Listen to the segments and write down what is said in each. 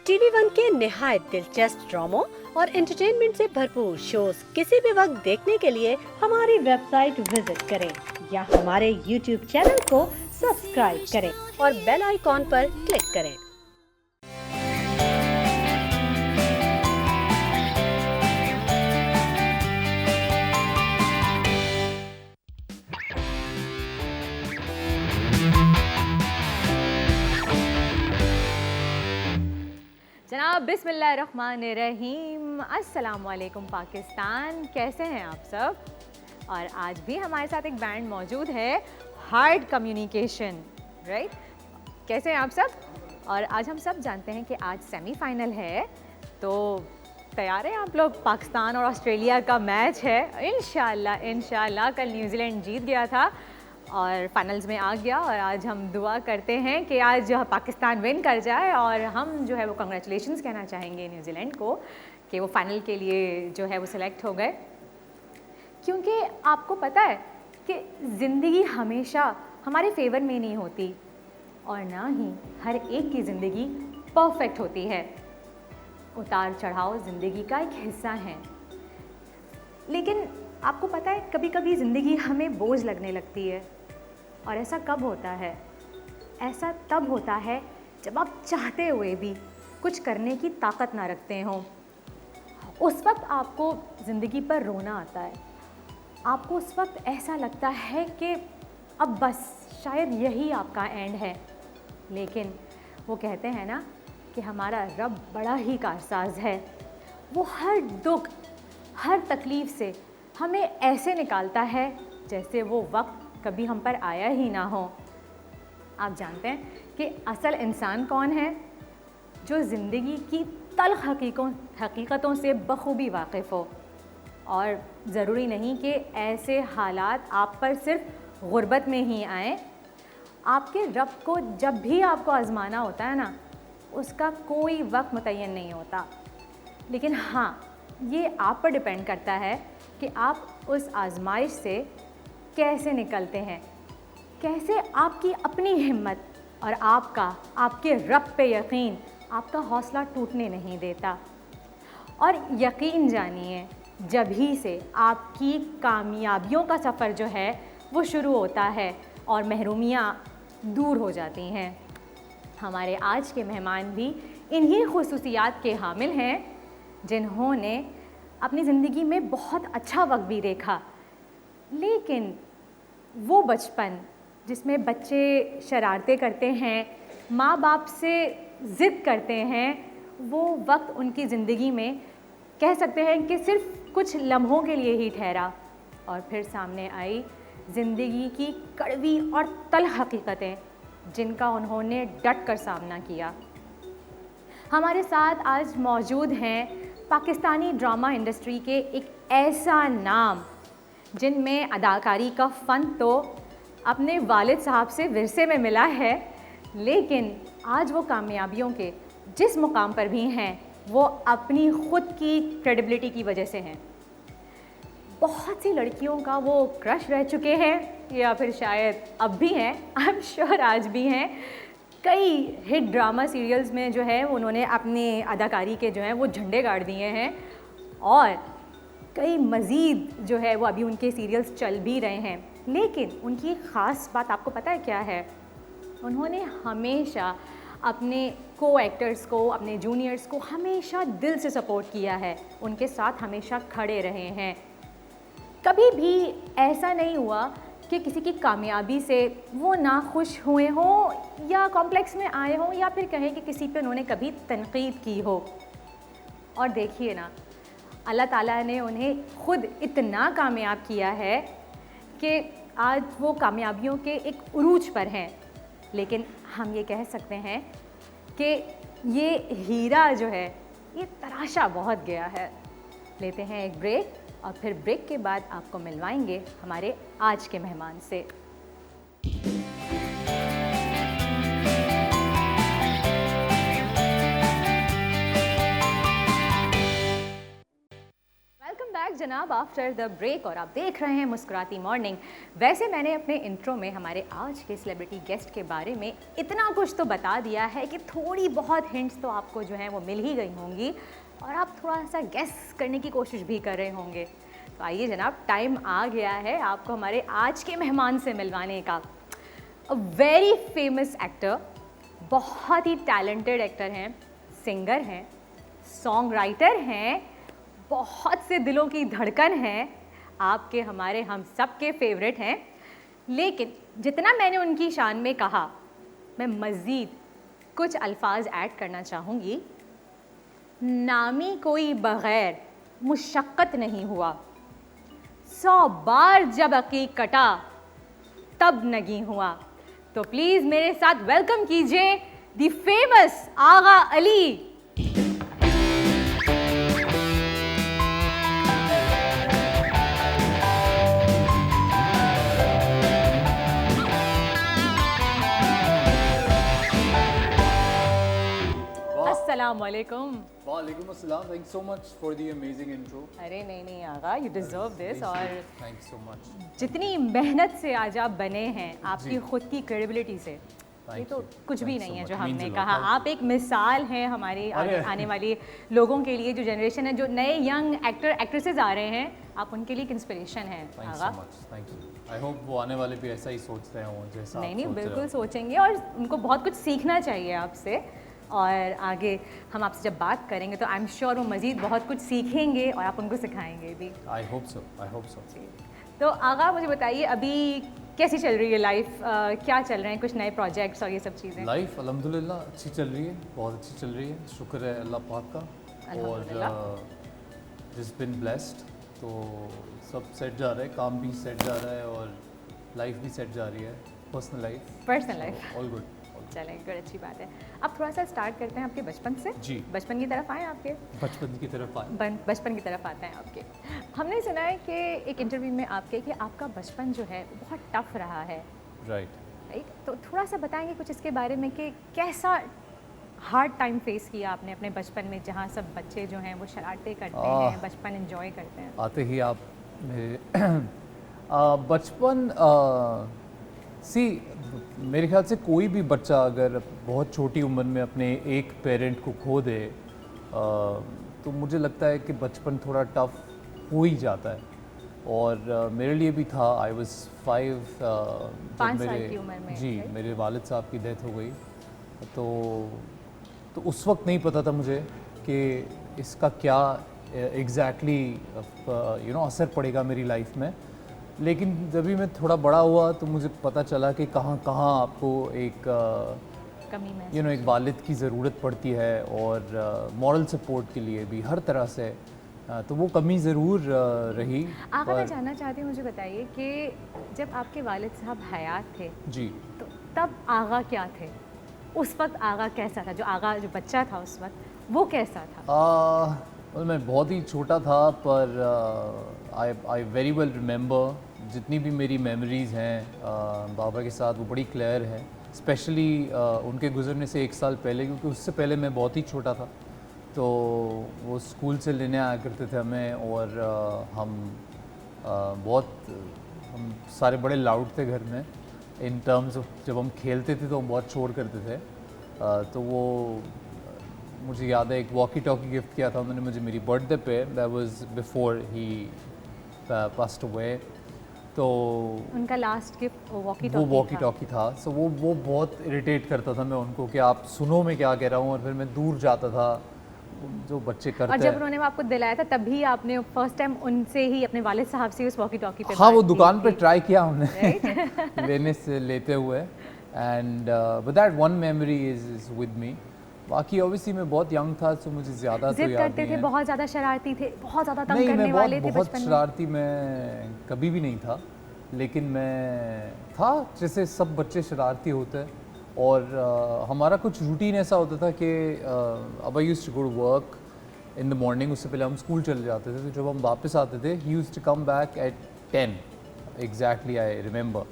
TV one के निहायत दिलचस्प ड्रामों और एंटरटेनमेंट से भरपूर शोज किसी भी वक्त देखने के लिए हमारी वेबसाइट विजिट करें या हमारे यूट्यूब चैनल को सब्सक्राइब करें और बेल आइकॉन पर क्लिक करें। जनाब बिस्मिल्लाहिर्रहमानिर्रहीम, अस्सलाम वालेकुम पाकिस्तान। कैसे हैं आप सब? और आज भी हमारे साथ एक बैंड मौजूद है, हार्ड कम्युनिकेशन, राइट? कैसे हैं आप सब? और आज हम सब जानते हैं कि आज सेमीफाइनल है, तो तैयार हैं आप लोग? पाकिस्तान और ऑस्ट्रेलिया का मैच है। इंशाल्लाह कल न्यूजीलैंड जीत गया था और फाइनल्स में आ गया, और आज हम दुआ करते हैं कि आज पाकिस्तान विन कर जाए, और हम जो है वो कंग्रेचुलेशंस कहना चाहेंगे न्यूजीलैंड को कि वो फाइनल के लिए जो है वो सिलेक्ट हो गए। क्योंकि आपको पता है कि ज़िंदगी हमेशा हमारे फेवर में नहीं होती, और ना ही हर एक की ज़िंदगी परफेक्ट होती है। उतार चढ़ाव ज़िंदगी का एक हिस्सा है। लेकिन आपको पता है, कभी कभी ज़िंदगी हमें बोझ लगने लगती है। और ऐसा कब होता है? ऐसा तब होता है जब आप चाहते हुए भी कुछ करने की ताकत ना रखते हों। उस वक्त आपको ज़िंदगी पर रोना आता है। आपको उस वक्त ऐसा लगता है कि अब बस शायद यही आपका एंड है। लेकिन वो कहते हैं ना कि हमारा रब बड़ा ही कारसाज है। वो हर दुख, हर तकलीफ़ से हमें ऐसे निकालता है जैसे वो वक्त कभी हम पर आया ही ना हो। आप जानते हैं कि असल इंसान कौन है? जो ज़िंदगी की तल्ख़ हकीकतों से बखूबी वाकिफ़ हो। और ज़रूरी नहीं कि ऐसे हालात आप पर सिर्फ गुर्बत में ही आएँ। आपके रब को जब भी आपको आज़माना होता है ना, उसका कोई वक्त मुतय्यन नहीं होता। लेकिन हाँ, ये आप पर डिपेंड करता है कि आप उस आज़माइश से कैसे निकलते हैं, कैसे आपकी अपनी हिम्मत और आपके रब पे यकीन आपका हौसला टूटने नहीं देता। और यकीन जानिए, जब ही से आपकी कामयाबियों का सफ़र जो है वो शुरू होता है और महरूमियाँ दूर हो जाती हैं। हमारे आज के मेहमान भी इन्हीं खुसूसियात के हामिल हैं, जिन्होंने अपनी ज़िंदगी में बहुत अच्छा वक्त भी देखा। लेकिन वो बचपन जिसमें बच्चे शरारतें करते हैं, माँ बाप से ज़िद करते हैं, वो वक्त उनकी ज़िंदगी में कह सकते हैं कि सिर्फ कुछ लम्हों के लिए ही ठहरा, और फिर सामने आई ज़िंदगी की कड़वी और तल्ख़ हकीकतें, जिनका उन्होंने डट कर सामना किया। हमारे साथ आज मौजूद हैं पाकिस्तानी ड्रामा इंडस्ट्री के एक ऐसा नाम, जिनमें अदाकारी का फ़न तो अपने वालिद साहब से विरसे में मिला है, लेकिन आज वो कामयाबियों के जिस मुकाम पर भी हैं, वो अपनी ख़ुद की क्रेडिबिलिटी की वजह से हैं। बहुत सी लड़कियों का वो क्रश रह चुके हैं, या फिर शायद अब भी हैं, आई एम श्योर आज भी हैं। कई हिट ड्रामा सीरियल्स में जो है उन्होंने अपने अदाकारी के जो है वो झंडे गाड़ दिए हैं, और कई मज़ीद जो है वो अभी उनके सीरियल्स चल भी रहे हैं। लेकिन उनकी एक ख़ास बात आपको पता है क्या है? उन्होंने हमेशा अपने को एक्टर्स को, अपने जूनियर्स को हमेशा दिल से सपोर्ट किया है, उनके साथ हमेशा खड़े रहे हैं। कभी भी ऐसा नहीं हुआ कि किसी की कामयाबी से वो ना खुश हुए हों, या कॉम्प्लेक्स में आए हों, या फिर कहें कि किसी पे उन्होंने कभी तनकीद की हो। और देखिए ना, अल्लाह ताला ने उन्हें ख़ुद इतना कामयाब किया है कि आज वो कामयाबियों के एक उरूज पर हैं। लेकिन हम ये कह सकते हैं कि ये हीरा जो है ये तराशा बहुत गया है। लेते हैं एक ब्रेक, और फिर ब्रेक के बाद आपको मिलवाएंगे हमारे आज के मेहमान से। वेलकम बैक जनाब आफ्टर द ब्रेक और आप देख रहे हैं मुस्कुराती मॉर्निंग। वैसे मैंने अपने इंट्रो में हमारे आज के सेलिब्रिटी गेस्ट के बारे में इतना कुछ तो बता दिया है कि थोड़ी बहुत हिंट्स तो आपको जो है वो मिल ही गई होंगी और आप थोड़ा सा गेस करने की कोशिश भी कर रहे होंगे। तो आइए जनाब, टाइम आ गया है आपको हमारे आज के मेहमान से मिलवाने का। अ वेरी फेमस एक्टर, बहुत ही टैलेंटेड एक्टर हैं, सिंगर हैं, सॉन्ग राइटर हैं, बहुत से दिलों की धड़कन हैं, आपके हमारे हम सब के फेवरेट हैं। लेकिन जितना मैंने उनकी शान में कहा, मैं मज़ीद कुछ अल्फाज ऐड करना चाहूँगी। नामी कोई बग़ैर मुशक्क़त नहीं हुआ, 100 बार जब अकीक कटा तब नगी हुआ। तो प्लीज़ मेरे साथ वेलकम कीजिए द फेमस आगा अली। अस्सलाम वालेकुम। वालेकुम अस्सलाम। Thank so much for the amazing intro. अरे नहीं आगा, यू डिजर्व दिस। और थैंक सो मच। जितनी मेहनत से आज आप बने हैं, आपकी खुद की क्रेडिबिलिटी से, ये तो you. कुछ भी Thanks नहीं so है much. जो Means हमने a lot. कहा। Thank आप एक मिसाल हैं हमारी आने वाली लोगों के लिए, जो जनरेशन है, जो नए यंग एक्टर एक्ट्रेसेस आ रहे हैं, आप उनके लिए एक इंस्पिरेशन हैं thank so Agha. Much. Thank you. I hope वो आने वाले भी ऐसा ही सोच रहे हों जैसा आप नहीं सोच रहे बिल्कुल हो। सोचेंगे और उनको बहुत कुछ सीखना चाहिए आपसे। और आगे हम आपसे जब बात करेंगे तो आई एम श्योर वो मज़ीद बहुत कुछ सीखेंगे और आप उनको सिखाएंगे भी। I hope so, I hope so. तो आगा मुझे बताइए, अभी कैसी चल रही है लाइफ, क्या चल रहे हैं कुछ नए प्रोजेक्ट्स और ये सब चीज़ें? लाइफ अल्हम्दुलिल्लाह अच्छी चल रही है, बहुत अच्छी चल रही है, शुक्र है अल्लाह पाक का। और जस्ट बिन ब्लेस्ड, तो सब सेट जा रहा है, काम भी सेट जा रहा है और लाइफ भी सेट जा रही है, पर्सनल लाइफ ऑल गुड। चलें, गुड, अच्छी बात है। अब थोड़ा सा स्टार्ट करते हैं आपके बचपन से। जी। बचपन की तरफ आए आपके। बचपन की तरफ आए। बचपन की तरफ आते हैं आपके। हमने सुना है कि एक इंटरव्यू में आपके कि आपका बचपन जो है वो बहुत टफ रहा है, राइट। तो थोड़ा सा बताएंगे कुछ इसके बारे में कि कैसा हार्ड टाइम फेस किया आपने अपने बचपन में, जहाँ सब बच्चे जो हैं वो शरारतें करते हैं, बचपन एंजॉय करते हैं। आते ही आप मेरे बचपन मेरे ख्याल से कोई भी बच्चा अगर बहुत छोटी उम्र में अपने एक पेरेंट को खो दे, तो मुझे लगता है कि बचपन थोड़ा टफ हो ही जाता है। और मेरे लिए भी था। आई वाज 5 5 साल की उम्र में। जी, मेरे वालिद साहब की डेथ हो गई, तो उस वक्त नहीं पता था मुझे कि इसका क्या एग्जैक्टली असर पड़ेगा मेरी लाइफ में। लेकिन जब भी मैं थोड़ा बड़ा हुआ तो मुझे पता चला कि कहाँ कहाँ आपको एक कमी में एक वालिद की ज़रूरत पड़ती है और मॉरल सपोर्ट के लिए भी हर तरह से। तो वो कमी ज़रूर रही। आगा मैं जानना चाहती हूँ, मुझे बताइए कि जब आपके वालिद साहब हयात थे जी, तो तब आगा क्या थे? उस वक्त आगा कैसा था? जो आगा जो बच्चा था उस वक्त वो कैसा था? मैं बहुत ही छोटा था, पर आई वेरी वेल रिमेंबर जितनी भी मेरी मेमोरीज़ हैं बाबा के साथ, वो बड़ी क्लियर है। स्पेशली उनके गुज़रने से 1 साल पहले, क्योंकि उससे पहले मैं बहुत ही छोटा था। तो वो स्कूल से लेने आया करते थे हमें और हम सारे बड़े लाउड थे घर में इन टर्म्स ऑफ, जब हम खेलते थे तो हम बहुत शोर करते थे। तो वो मुझे याद है एक वॉकी टॉकी गिफ्ट किया था उन्होंने मुझे मेरी बर्थडे पे। That was before he passed away. तो उनका लास्ट गिफ्ट वॉकी टॉकी था। सो वो बहुत इरिटेट करता था मैं उनको कि आप सुनो मैं क्या कह रहा हूँ, और फिर मैं दूर जाता था, जो बच्चे करते हैं। और जब उन्होंने वो आपको दिलाया था तभी आपने फर्स्ट टाइम उनसे ही अपने वालिद साहब से उस वॉकी टॉकी पे हाँ, वो दुकान पे ट्राई किया हमने लेते हुए। And but that one memory is with me. बाकी ऑब्वियसली मैं बहुत यंग था, तो मुझे ज़्यादा तो याद करते नहीं थे, है। बहुत ज़्यादा शरारती थे, बहुत ज़्यादा तंग नहीं, करने मैं वाले थे बहुत बचपन में। शरारती मैं कभी भी नहीं था, लेकिन मैं था जैसे सब बच्चे शरारती होते हैं। और हमारा कुछ रूटीन ऐसा होता था कि अब I used to go to work in the morning, उससे पहले हम स्कूल चले जाते थे। तो जब हम वापस आते थे, he used to come back at 10 exactly, I remember.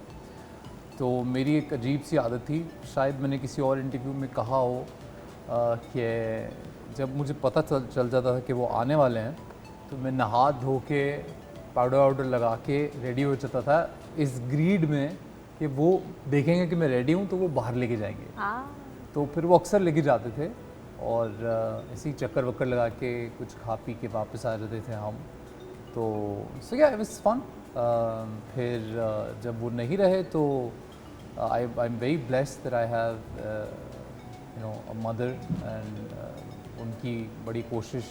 तो मेरी एक अजीब सी आदत थी, शायद मैंने किसी और इंटरव्यू में कहा हो कि जब मुझे पता चल जाता था कि वो आने वाले हैं, तो मैं नहा धो के पाउडर वाउडर लगा के रेडी हो जाता था इस ग्रीड में कि वो देखेंगे कि मैं रेडी हूँ तो वो बाहर लेके जाएंगे। तो फिर वो अक्सर लेके जाते थे और ऐसे ही चक्कर वक्कर लगा के कुछ खा पी के वापस आ जाते थे हम। तो सो या इट वाज फन। फिर जब वो नहीं रहे तो आई am very blessed that I have you know a mother and उनकी बड़ी कोशिश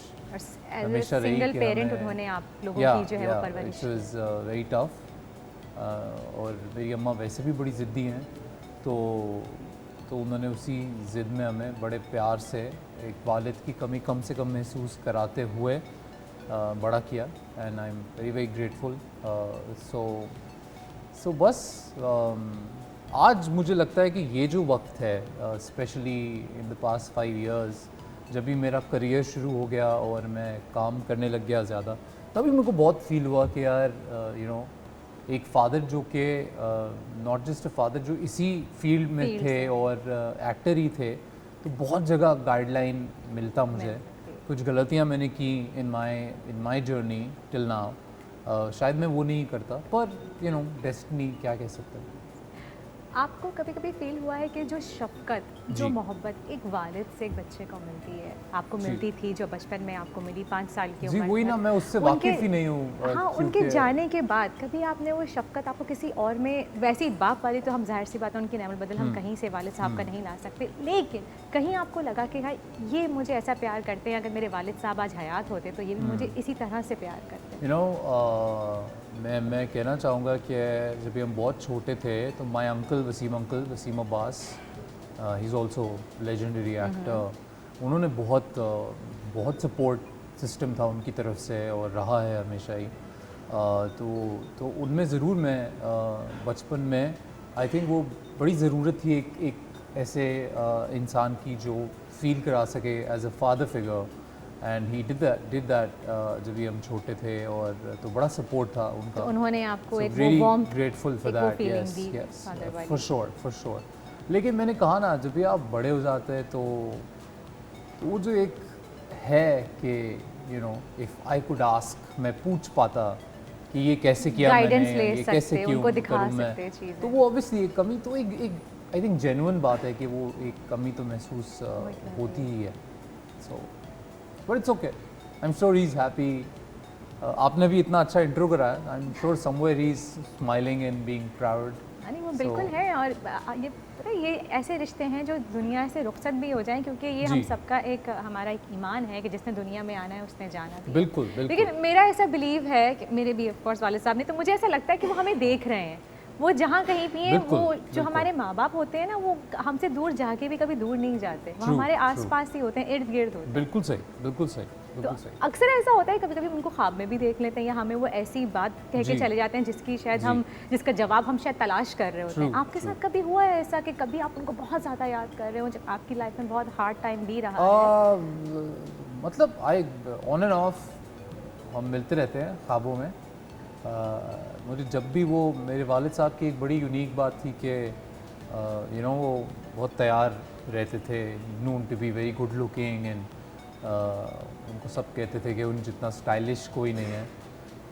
हमेशा रही सिंगल कि पेरेंट हमें उन्होंने आप लोगों की जो है वो परवरिश। It was very tough. और मेरी अम्मा वैसे भी बड़ी ज़िद्दी हैं तो उन्होंने उसी ज़िद में हमें बड़े प्यार से एक वालिद की कमी कम से कम महसूस कराते हुए बड़ा किया and I am very very grateful. So बस आज मुझे लगता है कि ये जो वक्त है specially in the past 5 years जब भी मेरा करियर शुरू हो गया और मैं काम करने लग गया ज़्यादा, तभी मेरे को बहुत फील हुआ कि यार यू नो एक फ़ादर जो कि नॉट जस्ट अ फादर जो इसी फील्ड में थे और एक्टर ही थे, तो बहुत जगह गाइडलाइन मिलता मुझे। कुछ गलतियां मैंने की in my journey till now, शायद मैं वो नहीं करता, पर यू नो डेस्टिनी क्या कह सकते हैं। आपको कभी कभी फील हुआ है कि जो शफ़क़त, जो जी। मोहब्बत एक वालिद से एक बच्चे को मिलती है, आपको जी। मिलती थी जो बचपन में आपको मिली 5 साल की जी उम्र वही में, ना, मैं उससे उनके- वाकिफ़ ही नहीं हूँ। हाँ, उनके क्योंकि- जाने के बाद कभी आपने वो शफ़क़त आपको किसी और में, वैसे ही बाप वाली तो हम ज़ाहिर सी बात है उनकी नेमल बदल हम कहीं से वालिद साहब का नहीं ला सकते, लेकिन कहीं आपको लगा कि भाई ये मुझे ऐसा प्यार करते हैं, अगर मेरे वालिद साहब आज हयात होते तो ये भी मुझे इसी तरह से प्यार करते हैं। यू नो मैं कहना चाहूँगा कि जब भी हम बहुत छोटे थे तो my uncle Waseem Abbas, he is also legendary actor, उन्होंने बहुत सपोर्ट सिस्टम था उनकी तरफ से और रहा है हमेशा ही। तो उनमें ज़रूर मैं बचपन में आई थिंक वो बड़ी ज़रूरत थी एक ऐसे इंसान की जो फील करा सके as a father figure, and he did that जब भी हम छोटे थे, और तो बड़ा सपोर्ट था उनका। तो उन्होंने आपको So एक really वो warmth, grateful for एक वो that, feeling yes, the yes, father वाली। for sure। लेकिन मैंने कहा ना, जब भी आप बड़े हो जाते हैं तो वो जो एक है कि you know if I could ask, मैं पूछ पाता कि ये कैसे किया Guidance मैंने, ले ये कैसे सकते, क्यों उनको दिखा करूं मैं, सकते चीज़ें। तो वो ऑब्वियसली एक कमी तो एक आई थिंक जेन्युइन बात है कि वो एक कमी तो महसूस होती ही है। So but it's okay, I am sure he is happy. आपने भी इतना अच्छा इंट्रो कराया, I am sure somewhere he is smiling and being proud. नहीं वो बिल्कुल है, और ये पता है, ये ऐसे रिश्ते हैं जो दुनिया से रुखसत भी हो जाएं, क्योंकि ये हम जी। सबका एक हमारा एक ईमान है कि जिसने दुनिया में आना है उसने जाना भी है। बिल्कुल बिल्कुल। लेकिन मेरा ऐसा बिलीव है कि मेरे भी ऑफ कोर्स वालिद साहब ने, तो मुझे ऐसा लगता है कि वो हमें देख रहे हैं, वो जहाँ कहीं भी हैं, बिल्कुल, वो जो बिल्कुल। हमारे माँ बाप होते हैं ना, वो हमसे दूर जाके भी कभी दूर नहीं जाते, वो True, हमारे true। आसपास ही होते हैं, इर्द गिर्द होते हैं। बिल्कुल सही, बिल्कुल सही, तो बिल्कुल सही। अक्सर ऐसा होता है, कभी कभी उनको ख्वाब में भी देख लेते हैं, या हमें वो ऐसी बात कह के जी। चले जाते हैं जिसकी शायद जी। हम, जिसका जवाब हम शायद तलाश कर रहे होते हैं। True, आपके true। साथ कभी हुआ है ऐसा कि कभी आप उनको बहुत ज़्यादा याद कर रहे हो, जब आपकी लाइफ में बहुत हार्ड टाइम भी रहा है? मतलब आई ऑन एंड ऑफ हम मिलते रहते हैं ख्वाबों में। मुझे जब भी वो, मेरे वालिद साहब की एक बड़ी यूनिक बात थी कि यू नो वो बहुत तैयार रहते थे, known to be very good looking, and उनको सब कहते थे कि उन जितना स्टाइलिश कोई नहीं है।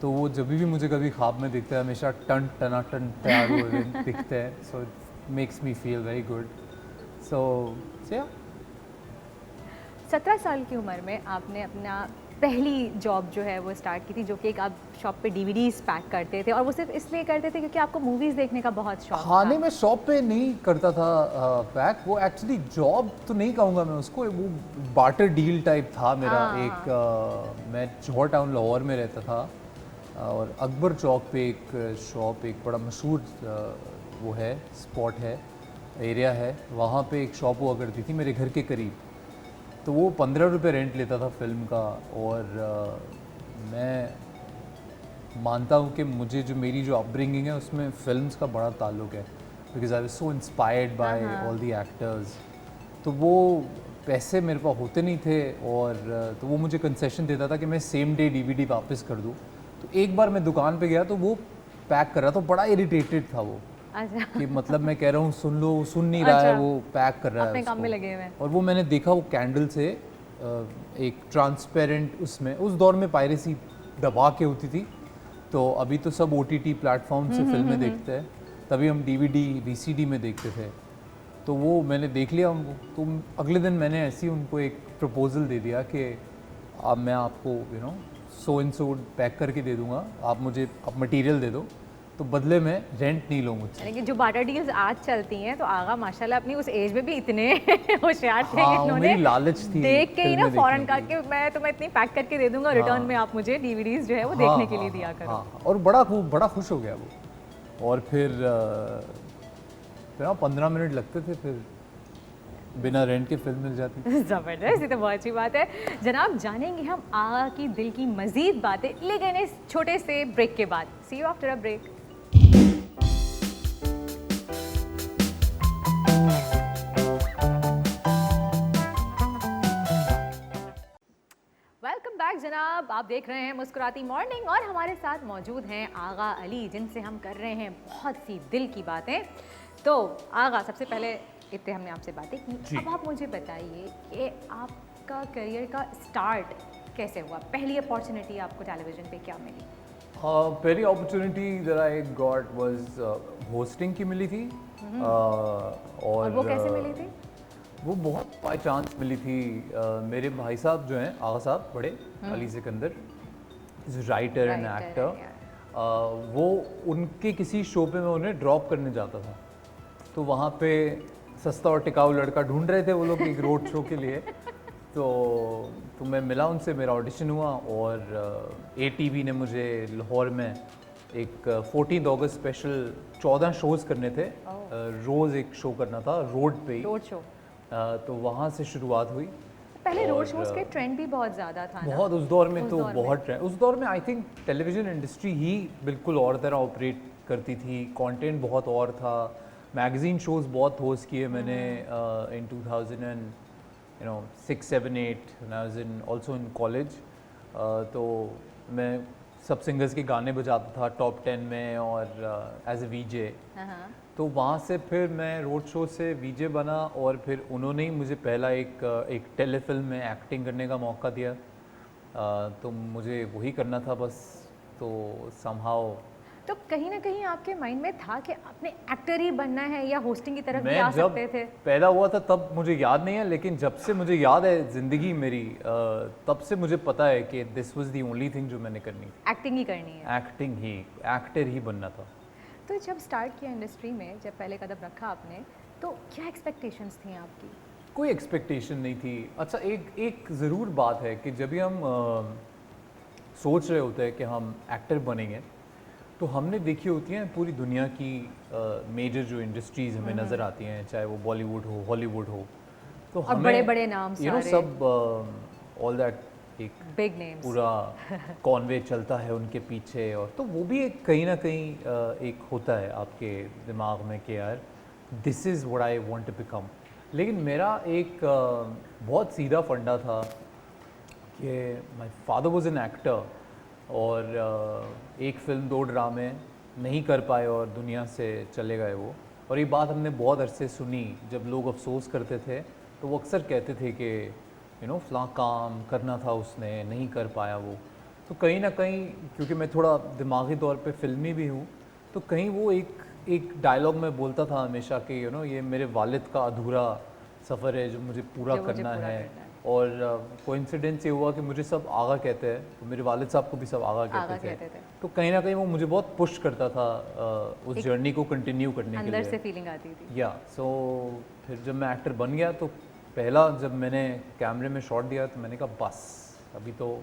तो वो जब भी मुझे कभी ख्वाब में दिखता है, हमेशा टन तैयार हुए दिखते हैं। So it makes me feel very good. So या 17 साल की उम्र में आपने अपना पहली जॉब जो है वो स्टार्ट की थी, जो कि एक आप शॉप पे डीवीडीज पैक करते थे, और वो सिर्फ इसलिए करते थे क्योंकि आपको मूवीज़ देखने का बहुत शौक हाँ था। नहीं, मैं शॉप पे नहीं करता था पैक, वो एक्चुअली जॉब तो नहीं कहूँगा मैं उसको, वो बार्टर डील टाइप था मेरा। एक मैं जौहर टाउन लाहौर में रहता था, और अकबर चौक पे एक शॉप, एक बड़ा मशहूर वो है, स्पॉट है, एरिया है, वहाँ पे एक शॉप हुआ करती थी मेरे घर के करीब। तो वो 15 रुपये रेंट लेता था फिल्म का, और मैं मानता हूँ कि मुझे जो मेरी जो अपब्रिंगिंग है उसमें फिल्म्स का बड़ा ताल्लुक है, because I was so inspired by all the actors. तो वो पैसे मेरे पास होते नहीं थे, और तो वो मुझे कंसेशन देता था कि मैं सेम डे डीवीडी वापस कर दूँ। तो एक बार मैं दुकान पे गया तो वो पैक कर रहा था, बड़ा इरिटेटेड था वो, अच्छा, कि मतलब मैं कह रहा हूँ सुन लो, सुन नहीं रहा है, अच्छा। वो पैक कर रहा है अपने काम उसको। में लगे हुए हैं। और वो मैंने देखा, वो कैंडल से एक ट्रांसपेरेंट, उसमें उस दौर में पायरेसी दबा के होती थी। तो अभी तो सब OTT प्लेटफॉर्म से फिल्में देखते हैं, तभी हम DVD VCD में देखते थे। तो वो मैंने देख लिया उनको, तो अगले दिन मैंने ऐसे ही उनको एक प्रपोज़ल दे दिया कि अब मैं आपको सो एंड सो पैक करके दे दूंगा, आप मुझे अब मटेरियल दे दो, तो बदले में रेंट नहीं लो मुझसे। लेकिन जो बाटा डील्स आज चलती हैं, तो आगा माशाल्लाह अपनी उस एज में भी इतने होशियार थे हाँ, कि वो इन्होंने मेरी लालच थी देख के ही ना फिल्में फौरन देखने कहा की। कि मैं तुम्हें इतनी पैक करके दे दूंगा, रिटर्न में आप मुझे DVDs जो है वो हाँ, देखने के हाँ, लिए दिया हाँ, करो। हाँ, और बड़ा खुश हो गया वो। और फिर 15 मिनट लगते थे, फिर बिना रेंट के फिल्म मिल जाती। ज़बरदस्त, ये तो बहुत अच्छी बात है। जनाब, जानेंगे हम आगा की दिल की मज़ीद बातें, लेकिन इस छोटे से ब्रेक के बाद। See you after a break. Welcome back जनाब, आप देख रहे हैं मुस्कुराती मॉर्निंग और हमारे साथ मौजूद हैं आगा अली, जिनसे हम कर रहे हैं बहुत सी दिल की बातें। तो आगा, सबसे पहले इतने हमने आपसे बातें की, अब आप मुझे बताइए कि आपका करियर का स्टार्ट कैसे हुआ? पहली अपॉर्चुनिटी आपको टेलीविज़न पे क्या मिली? पहली opportunity that I got was hosting की मिली थी। और वो कैसे मिली थी? वो बहुत बाई चांस मिली थी। मेरे भाई साहब जो हैं, आगा साहब बड़े, Ali Sikandar, writer and Writer, actor, वो उनके किसी शो पे मैं उन्हें ड्रॉप करने जाता था। तो वहाँ पे सस्ता और टिकाऊ लड़का ढूंढ रहे थे वो लोग एक रोड शो के लिए। तो मैं मिला उनसे, मेरा ऑडिशन हुआ और ATV ने मुझे लाहौर में एक 14 अगस्त स्पेशल 14 शोज़ करने थे। रोज़ एक शो करना था रोड पे ही। Road show. तो वहाँ से शुरुआत हुई। पहले रोड और, शोज़ के ट्रेंड भी बहुत ज़्यादा था ना? बहुत, उस दौर में उस तो दौर में। बहुत ट्रेंड, उस दौर में आई थिंक टेलीविज़न इंडस्ट्री ही बिल्कुल और तरह ऑपरेट करती थी, कंटेंट बहुत और था, मैगज़ीन शोज़ बहुत होस्ट किए मैंने इन 2006, 7, 8 when I was in also in college। तो मैं सब सिंगर्स के गाने बजाता था टॉप 10 में और एज ए VJ। हाँ। तो वहाँ से फिर मैं रोड शो से VJ बना और फिर उन्होंने ही मुझे पहला एक टेलीफिल्म में एक्टिंग करने का मौका दिया। तो मुझे वही करना था बस। तो समहाउ तो कहीं ना कहीं आपके माइंड में था कि आपने एक्टर ही बनना है या होस्टिंग की तरफ भी मैं आ जब सकते थे? पैदा हुआ था तब मुझे याद नहीं है, लेकिन जब से मुझे याद है ज़िंदगी मेरी, तब से मुझे पता है कि this was the only thing जो मैंने करनी, एक्टिंग ही करनी है। एक्टिंग ही, एक्टर ही बनना था। तो जब स्टार्ट किया इंडस्ट्री में, जब पहले कदम रखा आपने, तो क्या एक्सपेक्टेशंस थी आपकी? कोई एक्सपेक्टेशन नहीं थी। अच्छा, एक ज़रूर बात है कि जब भी हम सोच रहे होते हैं कि हम एक्टर बनेंगे, तो हमने देखी होती हैं पूरी दुनिया की मेजर जो इंडस्ट्रीज़ हमें नज़र आती हैं, चाहे वो बॉलीवुड हो, हॉलीवुड हो, तो और बड़े-बड़े नाम सारे। सब ऑल दैट, एक बिग नेम्स। पूरा कॉन्वे चलता है उनके पीछे, और तो वो भी एक कहीं ना कहीं एक होता है आपके दिमाग में कि यार this is what I want to become. लेकिन मेरा एक बहुत सीधा फंडा था कि my father was an actor, और एक फिल्म 2 ड्रामे नहीं कर पाए और दुनिया से चले गए वो। और ये बात हमने बहुत अरसे सुनी, जब लोग अफसोस करते थे तो वो अक्सर कहते थे कि फ़लाँ काम करना था उसने, नहीं कर पाया वो। तो कहीं ना कहीं, क्योंकि मैं थोड़ा दिमागी तौर पे फिल्मी भी हूँ, तो कहीं वो एक डायलॉग में बोलता था हमेशा कि ये मेरे वालिद का अधूरा सफ़र है जो मुझे पूरा करना है। और कोइंसिडेंस ये हुआ कि मुझे सब आगा कहते हैं, तो मेरे वालिद साहब को भी सब आगा कहते थे। तो कहीं ना कहीं वो मुझे बहुत पुश करता था उस जर्नी को कंटिन्यू करने के लिए। अंदर से फीलिंग आती थी। या सो फिर जब मैं एक्टर बन गया, तो पहला जब मैंने कैमरे में शॉट दिया तो मैंने कहा बस अभी तो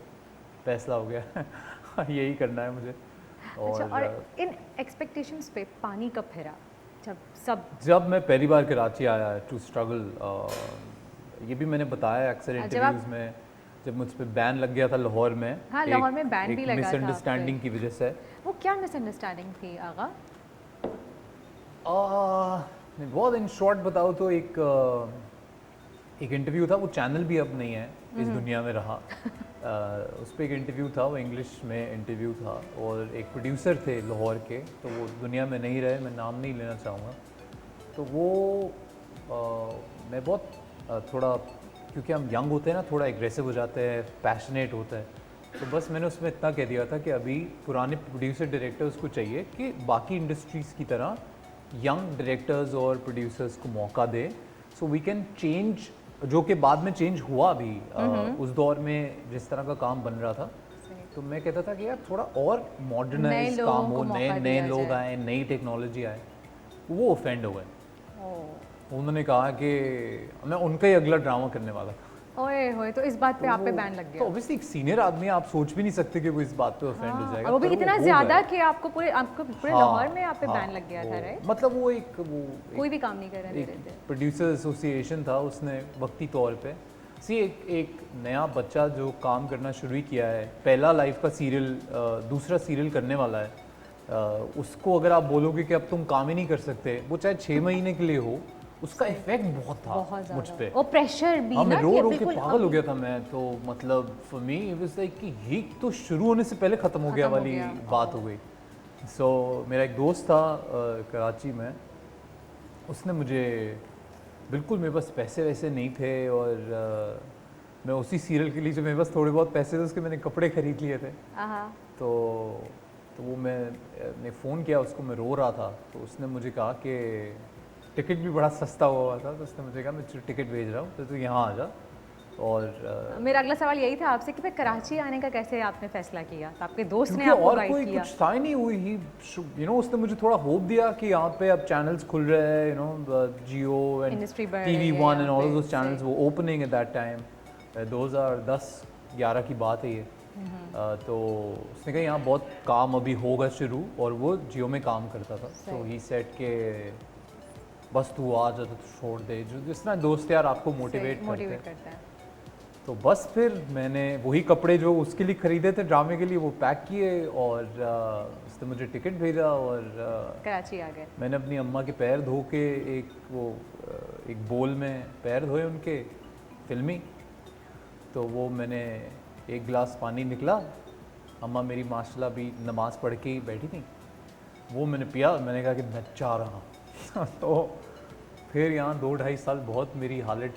फैसला हो गया यही करना है मुझे। अच्छा, और इन एक्सपेक्टेशंस पे पानी कब फिरा? जब मैं पहली बार कराची आया टू स्ट्रगल, ये भी मैंने बताया अक्सर इंटरव्यूज़ में, जब मुझ पे बैन लग गया था लाहौर में। हाँ, लाहौर में बैन भी लगा था मिसअंडरस्टैंडिंग की वजह से। वो क्या मिसअंडरस्टैंडिंग थी आगा? बहुत इन शॉर्ट बताओ तो एक इंटरव्यू था, वो चैनल भी अब नहीं है इस दुनिया में रहा। उस पर एक इंटरव्यू था, वो इंग्लिश में इंटरव्यू था, और एक प्रोड्यूसर थे लाहौर के, तो वो दुनिया में नहीं रहे, मैं नाम नहीं लेना चाहूँगा। तो वो मैं बहुत थोड़ा, क्योंकि हम यंग होते हैं ना, थोड़ा एग्रेसिव हो जाते हैं, पैशनेट होता है, तो बस मैंने उसमें इतना कह दिया था कि अभी पुराने प्रोड्यूसर डायरेक्टर्स को चाहिए कि बाकी इंडस्ट्रीज़ की तरह यंग डायरेक्टर्स और प्रोड्यूसर्स को मौका दे, सो वी कैन चेंज, जो कि बाद में चेंज हुआ भी उस दौर में जिस तरह का काम बन रहा था। तो मैं कहता था कि यार थोड़ा और मॉडर्नाइज लोगों काम को हो, मौका नए दिया नए लोग जाए। आए, नई टेक्नोलॉजी आए। वो ऑफेंड हो गए। ओह, उन्होंने कहा कि मैं उनका ही अगला ड्रामा करने वाला था। ओए होए, तो इस बात पे आप पे बैन लग तो गया। ऑब्वियसली एक सीनियर आदमी, आप सोच भी नहीं सकते कि वो इस बात पे ऑफेंड हो जाएगा। और वो भी पर इतना हो ज़्यादा गए। कि आपको पूरे हाँ, लाहौर में आप पे हाँ, बैन लग गया था, वो- राइट? मतलब वो एक कोई भी काम नहीं कर रहा दे रहे थे। प्रोड्यूसर एसोसिएशन था, उसने वक्ती तौर पे एक नया बच्चा जो काम करना शुरू ही किया है, पहला लाइफ का सीरियल, दूसरा सीरियल करने वाला है, उसको अगर आप बोलोगे कि अब तुम काम ही नहीं कर सकते, वो चाहे 6 महीने के लिए हो, उसका इफेक्ट बहुत था बहुत मुझ पे। और प्रेशर भी हाँ, ना मैं रो कि रो के बिल्कुल पागल हो गया था मैं तो। मतलब for me it was like कि ये तो शुरू होने से पहले ख़त्म हो गया खत्म हो वाली गया। बात हो गई। सो मेरा एक दोस्त था कराची में, उसने मुझे, बिल्कुल मेरे पास पैसे वैसे नहीं थे, और मैं उसी सीरियल के लिए जो मेरे पास थोड़े बहुत पैसे थे उसके मैंने कपड़े खरीद लिए थे। आहा, तो वो मैंने फ़ोन किया उसको, मैं रो रहा था, तो उसने मुझे कहा कि टिकट भी बड़ा सस्ता हुआ था, तो उसने मुझे कहा मैं तुझे टिकट भेज रहा हूँ तो तू यहाँ आ जा। और मेरा अगला सवाल यही था आपसे कि फिर कराची आने का कैसे आपने फैसला किया? तो आपके दोस्त ने क्योंकि आपको और गाइड कोई किया? कुछ था ही नहीं, हुई ही उसने मुझे थोड़ा होप दिया कि यहाँ पे अब चैनल्स खुल रहे हैं, जियो एंड Industry बढ़ टीवी रही है वन एंड यहाँ ऑल पे, दोस चैनल्स वो ओपनिंग एट दैट टाइम, 2010-11 की बात है ये। तो उसने कहा यहाँ बहुत काम अभी होगा शुरू, और वो जियो में काम करता था। तो ही सेट के बस तू आ जा, तो छोड़ दे, जो जिस तरह दोस्त यार आपको मोटिवेट करते हैं। करता है। तो बस फिर मैंने वही कपड़े जो उसके लिए ख़रीदे थे ड्रामे के लिए वो पैक किए, और उसने मुझे टिकट भेजा, और कराची आ गए। मैंने अपनी अम्मा के पैर धो के एक बोल में पैर धोए उनके फिल्मी। तो वो मैंने एक गिलास पानी निकला, अम्मा मेरी माशाल्लाह भी नमाज़ पढ़ के ही बैठी थी, वो मैंने पिया, मैंने कहा कि मैं चाह रहा हूँ। तो फिर यहाँ 2-2.5 साल बहुत मेरी हालत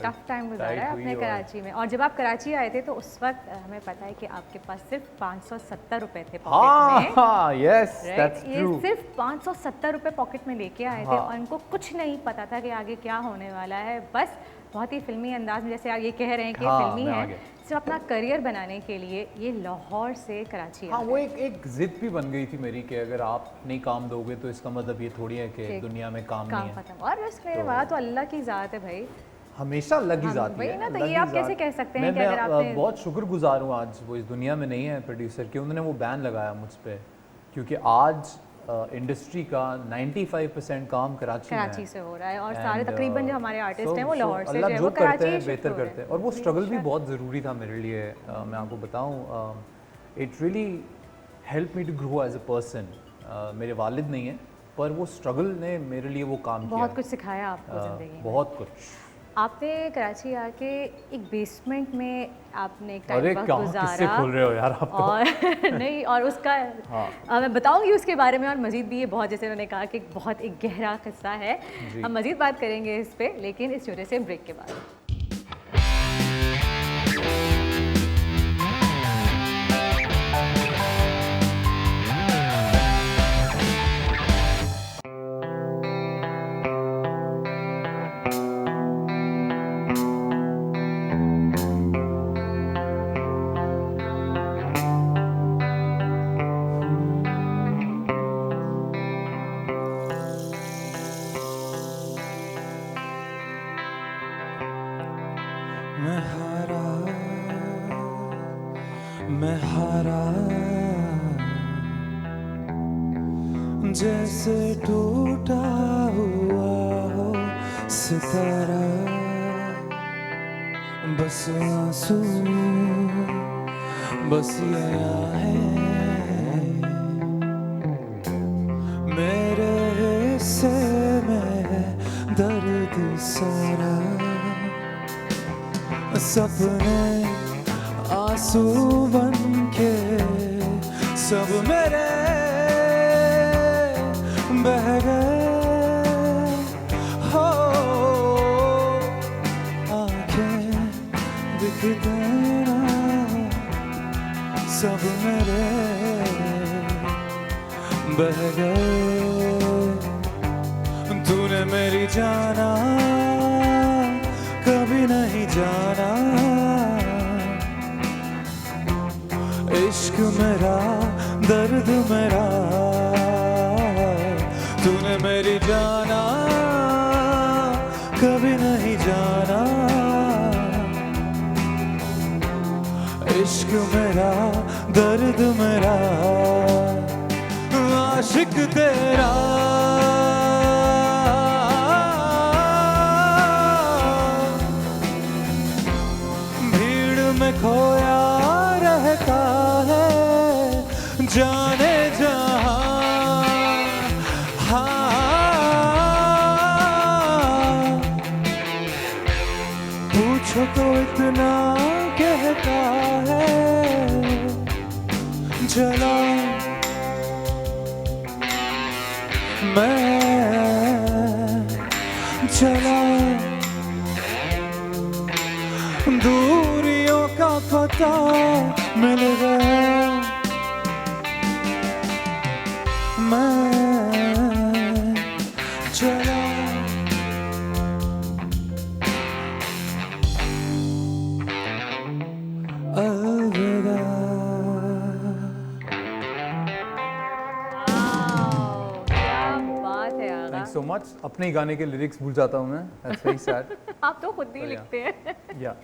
टफ टाइम गुजारा है टाइट आपने हुई, और कराची में। और जब आप कराची आए थे तो उस वक्त हमें पता है कि आपके पास सिर्फ 570 रुपए थे पॉकेट हाँ में, हाँ यस राइट? दैट्स ये ट्रू। सिर्फ 570 रुपए पॉकेट में लेके आए थे, हाँ। और इनको कुछ नहीं पता था कि आगे क्या होने वाला है। बस बहुत ही फिल्मी अंदाज में, जैसे आप ये कह रहे हैं कि हाँ, फिल्मी मैं आ है, गया। सिर्फ अपना करियर बनाने के लिए ये लाहौर से कराची हाँ, आ वो गए। एक जिद भी बन गई थी मेरी कि अगर आप नहीं काम दोगे तो इसका मतलब ये थोड़ी है कि ठीक। दुनिया में काम काम नहीं है। खत्म। और इसके बाद तो अल्लाह की ज़ात है भाई। हमेशा लगी हम- जाती वही है ना, तो अल्लाह ये की आप कैसे ज़ात। कह सकते हैं कि मैं अगर आपने- बहुत शुक्रगुजार हूँ आज वो इस दुनिया में नहीं है प्रोड्यूसर के, उन्होंने वो बैन लगाया मुझ पे, क्योंकि आज इंडस्ट्री का 95% काम कराची में है। कराची से हो रहा है, और सारे And, तकरीबन जो हमारे आर्टिस्ट हैं वो लाहौर से जो अल्लाह है जो वो करते कराची हैं ही बेहतर शिफ्ट हो रहे करते हैं, हैं। और वो स्ट्रगल भी बहुत ज़रूरी था मेरे लिए। मैं आपको बताऊं, it really help me to grow as a person. मेरे वालिद नहीं है, पर वो स्ट्रगल ने मेरे लिए वो काम किया। बहुत कुछ सिखाया आपको ज़िंदगी में। बहुत कुछ। आपने कराची आके एक बेसमेंट में आपने एक अरे टाइम क्या वक्त किससे गुजारा, खोल रहे हो यार आप तो। और नहीं, और उसका हाँ। मैं बताऊंगी उसके बारे में, और मज़ीद भी ये बहुत, जैसे उन्होंने कहा कि बहुत एक गहरा किस्सा है। जी। हम मज़ीद बात करेंगे इस पे, लेकिन इस छोटे से ब्रेक के बाद। मैं हारा जैसे टूटा हुआ हो सितारा, बस आंसू बस ये है मेरे हिस्से में दर्द सारा, सपने आंसू बन के सब मेरे बह गए हो, आंखें दिखते ना सब मेरे बह गए। तूने मेरी जाना कभी नहीं जाना, इश्क मेरा दर्द मेरा, तूने मेरी जाना कभी नहीं जाना, इश्क मेरा दर्द मेरा, आशिक तेरा। भीड़ में खोया रहता है जाने जहां, हाँ पूछो तो इतना कहता है, चला मैं चला, दूरियों का पता मिल गया, मैं चला। अलविदा। क्या बात है आगा। Thanks so much. अपने ही गाने के लिरिक्स भूल जाता हूँ मैं, दैट्स वेरी सैड। आप तो खुद ही लिखते हैं। या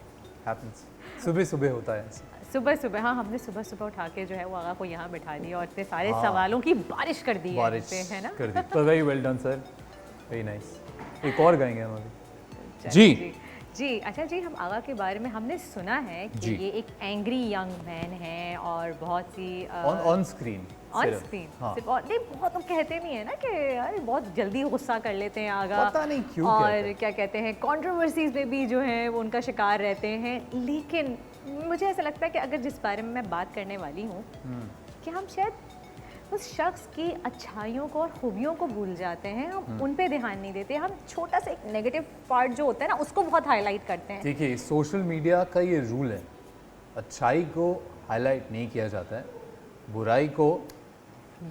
हैपेंस, सुबह सुबह होता है ऐसे। सुबह सुबह, हाँ हमने सुबह सुबह उठा के जो है वो आगा को यहाँ बिठा दिया और इतने सारे सवालों की बारिश कर दी है बारिश इस पे, है ना। कर दी, तो very well done sir, very nice. एक और गाएंगे हम अभी। चलिए जी। जी अच्छा जी, हम आगा के बारे में हमने सुना है कि जी। ये एक एंग्री यंग मैन है और बहुत सी ऑन स्क्रीन, ऑन स्क्रीन हाँ। सिर्फ नहीं, बहुत लोग कहते नहीं है ना कि यार बहुत जल्दी गुस्सा कर लेते हैं आगा, पता नहीं क्यों और कहते हैं। क्या कहते हैं कंट्रोवर्सीज में भी जो है वो उनका शिकार रहते हैं। लेकिन मुझे ऐसा लगता है कि अगर जिस बारे में मैं बात करने वाली हूँ कि हम शायद उस शख्स की अच्छाइयों को और खूबियों को भूल जाते हैं, हम उन पे ध्यान नहीं देते, हम छोटा सा एक नेगेटिव पार्ट जो होता है ना उसको बहुत हाईलाइट करते हैं। देखिए सोशल मीडिया का ये रूल है, अच्छाई को हाईलाइट नहीं किया जाता है, बुराई को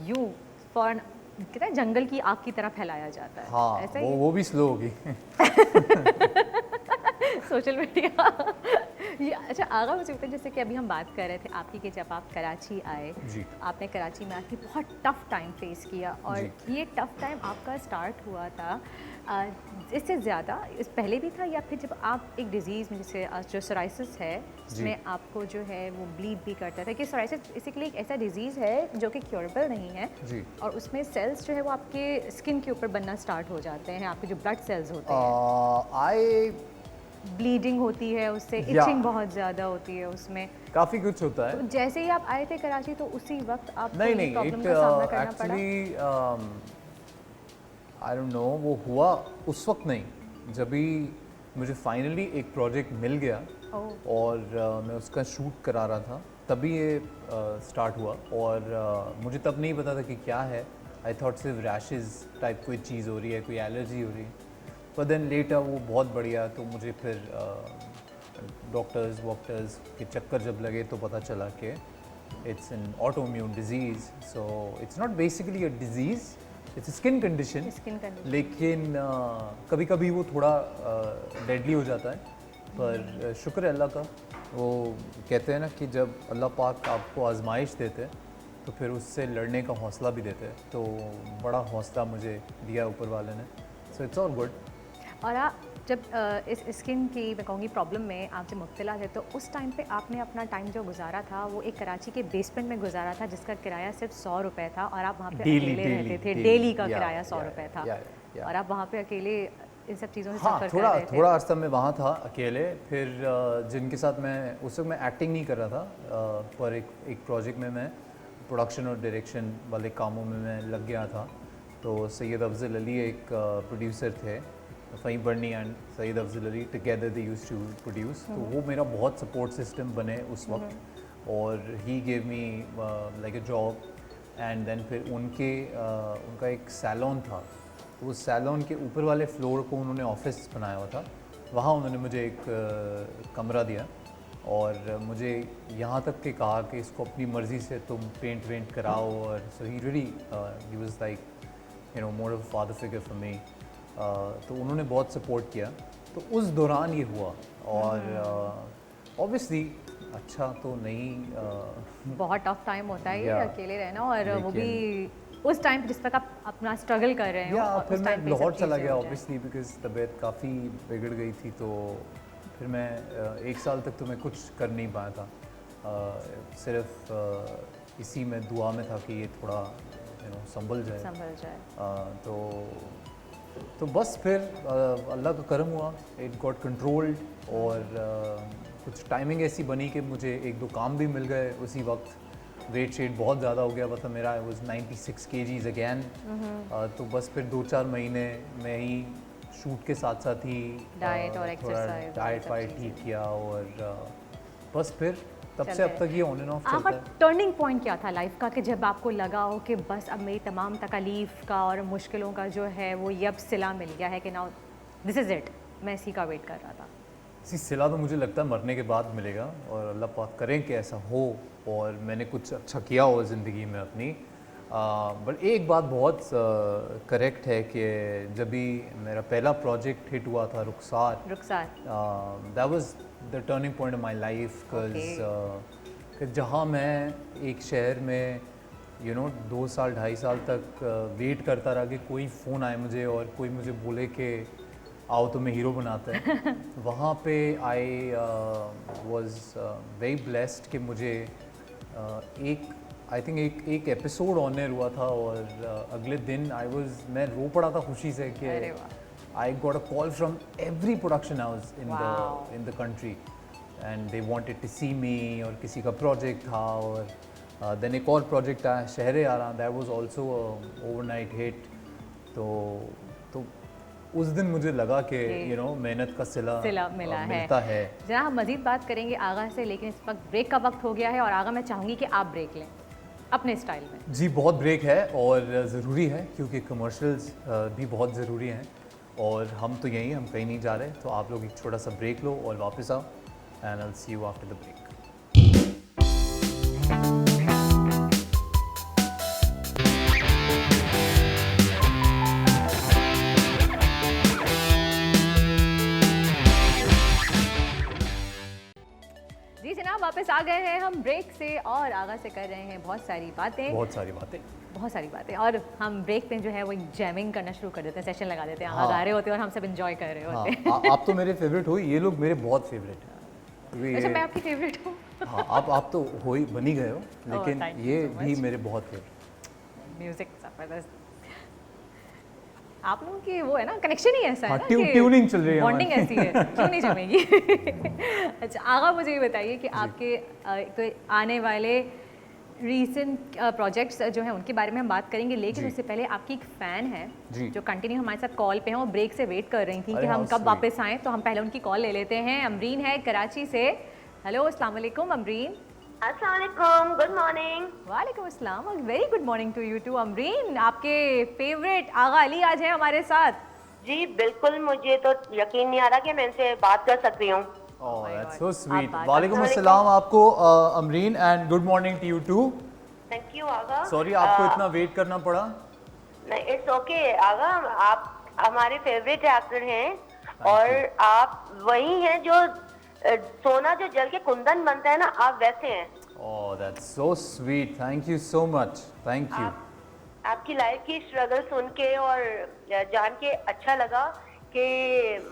यूं फॉर कहते हैं जंगल की आग की तरह फैलाया जाता है। हाँ ऐसा ही वो भी स्लो होगी। Social media. ये अच्छा आगा, मुझे लगता है जैसे कि अभी हम बात कर रहे थे आपकी कि जब आप कराची आए, जी। आपने कराची में आके बहुत टफ टाइम फेस किया और ये टफ टाइम आपका स्टार्ट हुआ था इससे ज़्यादा इस पहले भी था या फिर जब आप एक डिज़ीज़ में जैसे जो सोराइसिस है जिसमें आपको जो है वो ब्लीड भी करता था, कि सोराइसिस बेसिकली एक ऐसा डिज़ीज़ है जो कि क्योरेबल नहीं है जी। और उसमें सेल्स जो है वो आपके स्किन के ऊपर बनना स्टार्ट हो जाते हैं, आपके जो ब्लड सेल्स होते हैं, ब्लीडिंग होती है उससे, इचिंग बहुत ज़्यादा होती है उसमें, काफ़ी कुछ होता है। तो जैसे ही आप आए थे कराची तो उसी वक्त आपको नहीं ये नहीं, प्रॉब्लम का सामना करना पड़ा? एक्चुअली आई डोंट नो वो हुआ उस वक्त नहीं, जब भी मुझे फाइनली एक प्रोजेक्ट मिल गया और मैं उसका शूट करा रहा था तभी ये स्टार्ट हुआ और मुझे तब नहीं पता था कि क्या है। आई थॉट सिर्फ रैशेस टाइप कोई चीज़ हो रही है, कोई एलर्जी हो रही है, पर देन लेटर वो बहुत बढ़िया, तो मुझे फिर डॉक्टर्स वॉक्टर्स के चक्कर जब लगे तो पता चला कि it's an autoimmune disease. So it's not basically a disease, it's a skin condition, लेकिन कभी कभी वो थोड़ा डेडली हो जाता है, पर शुक्र है अल्लाह का। वो कहते हैं ना कि जब अल्लाह पाक आपको आजमाइश देते हैं तो फिर उससे लड़ने का हौसला भी देते हैं, तो बड़ा हौसला मुझे दिया ऊपर वाले ने, सो इट्स ऑल गुड। और आप जब इस स्किन की मैं कहूँगी प्रॉब्लम में आप जब मुब्तला थे तो उस टाइम पे आपने अपना टाइम जो गुजारा था वो एक कराची के बेसमेंट में गुजारा था जिसका किराया सिर्फ 100 रुपये था और आप वहाँ पे अकेले रहते थे, डेली का किराया 100 रुपये था और आप वहाँ पे अकेले इन सब चीज़ों से हाँ, सफ़र कर रहे थे। थोड़ा अर्सा मैं वहाँ था अकेले, फिर जिनके साथ मैं उस वक्त मैं एक्टिंग नहीं कर रहा था, पर एक प्रोजेक्ट में मैं प्रोडक्शन और डायरेक्शन वाले कामों में मैं लग गया था। तो सैयद अफजल अली एक प्रोड्यूसर थे, Fahim Burney and Syed Afzal Ali together they used to produce, तो वो मेरा बहुत सपोर्ट सिस्टम बने उस वक्त और he gave me like a job and then फिर उनका एक सैलून था, तो उस सैलून के ऊपर वाले फ्लोर को उन्होंने ऑफिस बनाया हुआ था, वहाँ उन्होंने मुझे एक कमरा दिया और मुझे यहाँ तक के कहा कि इसको अपनी मर्ज़ी से तुम पेंट वेंट कराओ, और so he really he was like you know more of father figure for me. तो उन्होंने बहुत सपोर्ट किया, तो उस दौरान ये हुआ। और ऑब्वियसली अच्छा तो नहीं बहुत टफ टाइम होता है ये Yeah. अकेले रहना, और वो भी उस टाइम जिस वक्त आप अपना स्ट्रगल कर रहे हो। या और फिर उस मैं time पे ये सब लाहौर चला चीज़ें गया हो जाएं। ऑब्वियसली, बिकॉज तबीयत काफ़ी बिगड़ गई थी। तो फिर मैं 1 साल तक तो मैं कुछ कर नहीं पाया था। सिर्फ इसी में दुआ में था कि ये थोड़ा यू नो संभल जाए। संभल जाए। तो बस फिर अल्लाह का करम हुआ, इट गॉट कंट्रोल्ड। और कुछ टाइमिंग ऐसी बनी कि मुझे 1-2 काम भी मिल गए उसी वक्त। वेट शेट बहुत ज़्यादा हो गया हुआ था मेरा, आई वाज 96 kgs अगेन। तो बस फिर 2-4 महीने में ही शूट के साथ साथ ही Diet और थोड़ा exercise डाइट सब वाइट चीज़ें। ठीक किया, और बस फिर तब चल से अब रहे। तक ये ऑन एंड ऑफ चलता आपका है। टर्निंग पॉइंट क्या था लाइफ का, कि जब आपको लगा हो कि बस अब मेरी तमाम तकलीफ़ का और मुश्किलों का जो है वो ये अब सिला मिल गया है कि नाउ दिस इज़ इट, मैं इसी का वेट कर रहा था? इसी सिला तो मुझे लगता है मरने के बाद मिलेगा, और अल्लाह पाक करें कि ऐसा हो और मैंने कुछ अच्छा किया हो ज़िंदगी में अपनी। बट एक बात बहुत करेक्ट है कि जब भी मेरा पहला प्रोजेक्ट हिट हुआ था Rukhsar, that was the turning point of my life. Because जहाँ मैं एक शहर में यू नो 2 साल 2.5 साल तक वेट करता रहा कि कोई फ़ोन आए मुझे और कोई मुझे बोले कि आओ तुम्हें हीरो बनाता है, वहाँ पे आई वाज वेरी ब्लेस्ड कि मुझे आई थिंक एक एपिसोड ऑन एयर हुआ था, और अगले दिन मैं रो पड़ा था खुशी से कि अरे वाह। I got a call from every production house Wow. In the country, and they wanted to see me. और किसी का प्रोजेक्ट था, और देन एक और प्रोजेक्ट आया Shahre Aara, that was also overnight hit. तो उस दिन मुझे लगा कि यू नो मेहनत का सिला मिला मिलता है। जरा हम मज़ीद बात करेंगे आगा से, लेकिन इस वक्त ब्रेक का वक्त हो गया है, और आगा मैं चाहूँगी कि आप ब्रेक लें अपने स्टाइल में। जी बहुत ब्रेक है और ज़रूरी है, क्योंकि कमर्शियल्स भी बहुत ज़रूरी हैं, और हम तो यहीं, हम कहीं नहीं जा रहे। तो आप लोग एक छोटा सा ब्रेक लो और वापस आओ, and I will see you after the break. जी जनाब, वापस आ गए हैं हम ब्रेक से, और आगा से कर रहे हैं बहुत सारी बातें। बहुत सारी बातें, और हम ब्रेक पे जो है वो जैमिंग करना शुरू कर देते हैं, सेशन लगा देते हैं, आगा गा रहे होते हैं और हम सब एंजॉय कर रहे होते हैं। हाँ, आप तो मेरे फेवरेट हो, ये लोग मेरे बहुत फेवरेट हैं। क्योंकि अच्छा, ये- मैं आपकी फेवरेट हूँ। हाँ, आप तो हो ही बनी गए हो, लेकिन thank you ये so भी much. मेरे बहुत फेवरेट। म्यूजिक जबरदस्त। आप लोगों की वो है ना, कनेक्शन ही ऐसा है हाँ, ना ट्यूनिंग चल रही है बॉन्डिंग हमारी। ऐसी है, क्यों नहीं जमेगी। अच्छा आगा, मुझे ये बताइए कि आपके तो आने वाले रीसेंट प्रोजेक्ट्स जो हैं उनके बारे में हम बात करेंगे, लेकिन जी। उससे पहले आपकी एक फ़ैन है जी। जो कंटिन्यू हमारे साथ कॉल पे हैं और ब्रेक से वेट कर रही थी अरे कि हम हाँ, कब sweet. वापस आएँ, तो हम पहले उनकी कॉल ले लेते हैं। अमरीन है कराची से। हेलो, अस्सलाम वालेकुम अमरीन। अस्सलाम वालेकुम, गुड मॉर्निंग। वालेकुम अस्सलाम, very good morning to you too Amreen. आपके फेवरेट आगा अली आज हैं हमारे साथ। जी बिल्कुल, मुझे तो यकीन नहीं आ रहा कि मैं इनसे बात कर सकती हूँ। Oh, my that's God. so sweet. आप बात- वालेकुम अस्सलाम अस्सलाम आपको Amreen, and good morning to you too. Thank you Agha. Sorry आपको इतना वेट करना पड़ा। नहीं, इट्स ओके आगा, आप हमारे फेवरेट एक्टर हैं, और आप वही हैं जो सोना जो जल के कुंदन बनता है ना, आप वैसे हैं। Oh, that's so sweet. Thank you so much. Thank you. आपकी लाइफ की स्ट्रगल सुन के और जान के अच्छा लगा, कि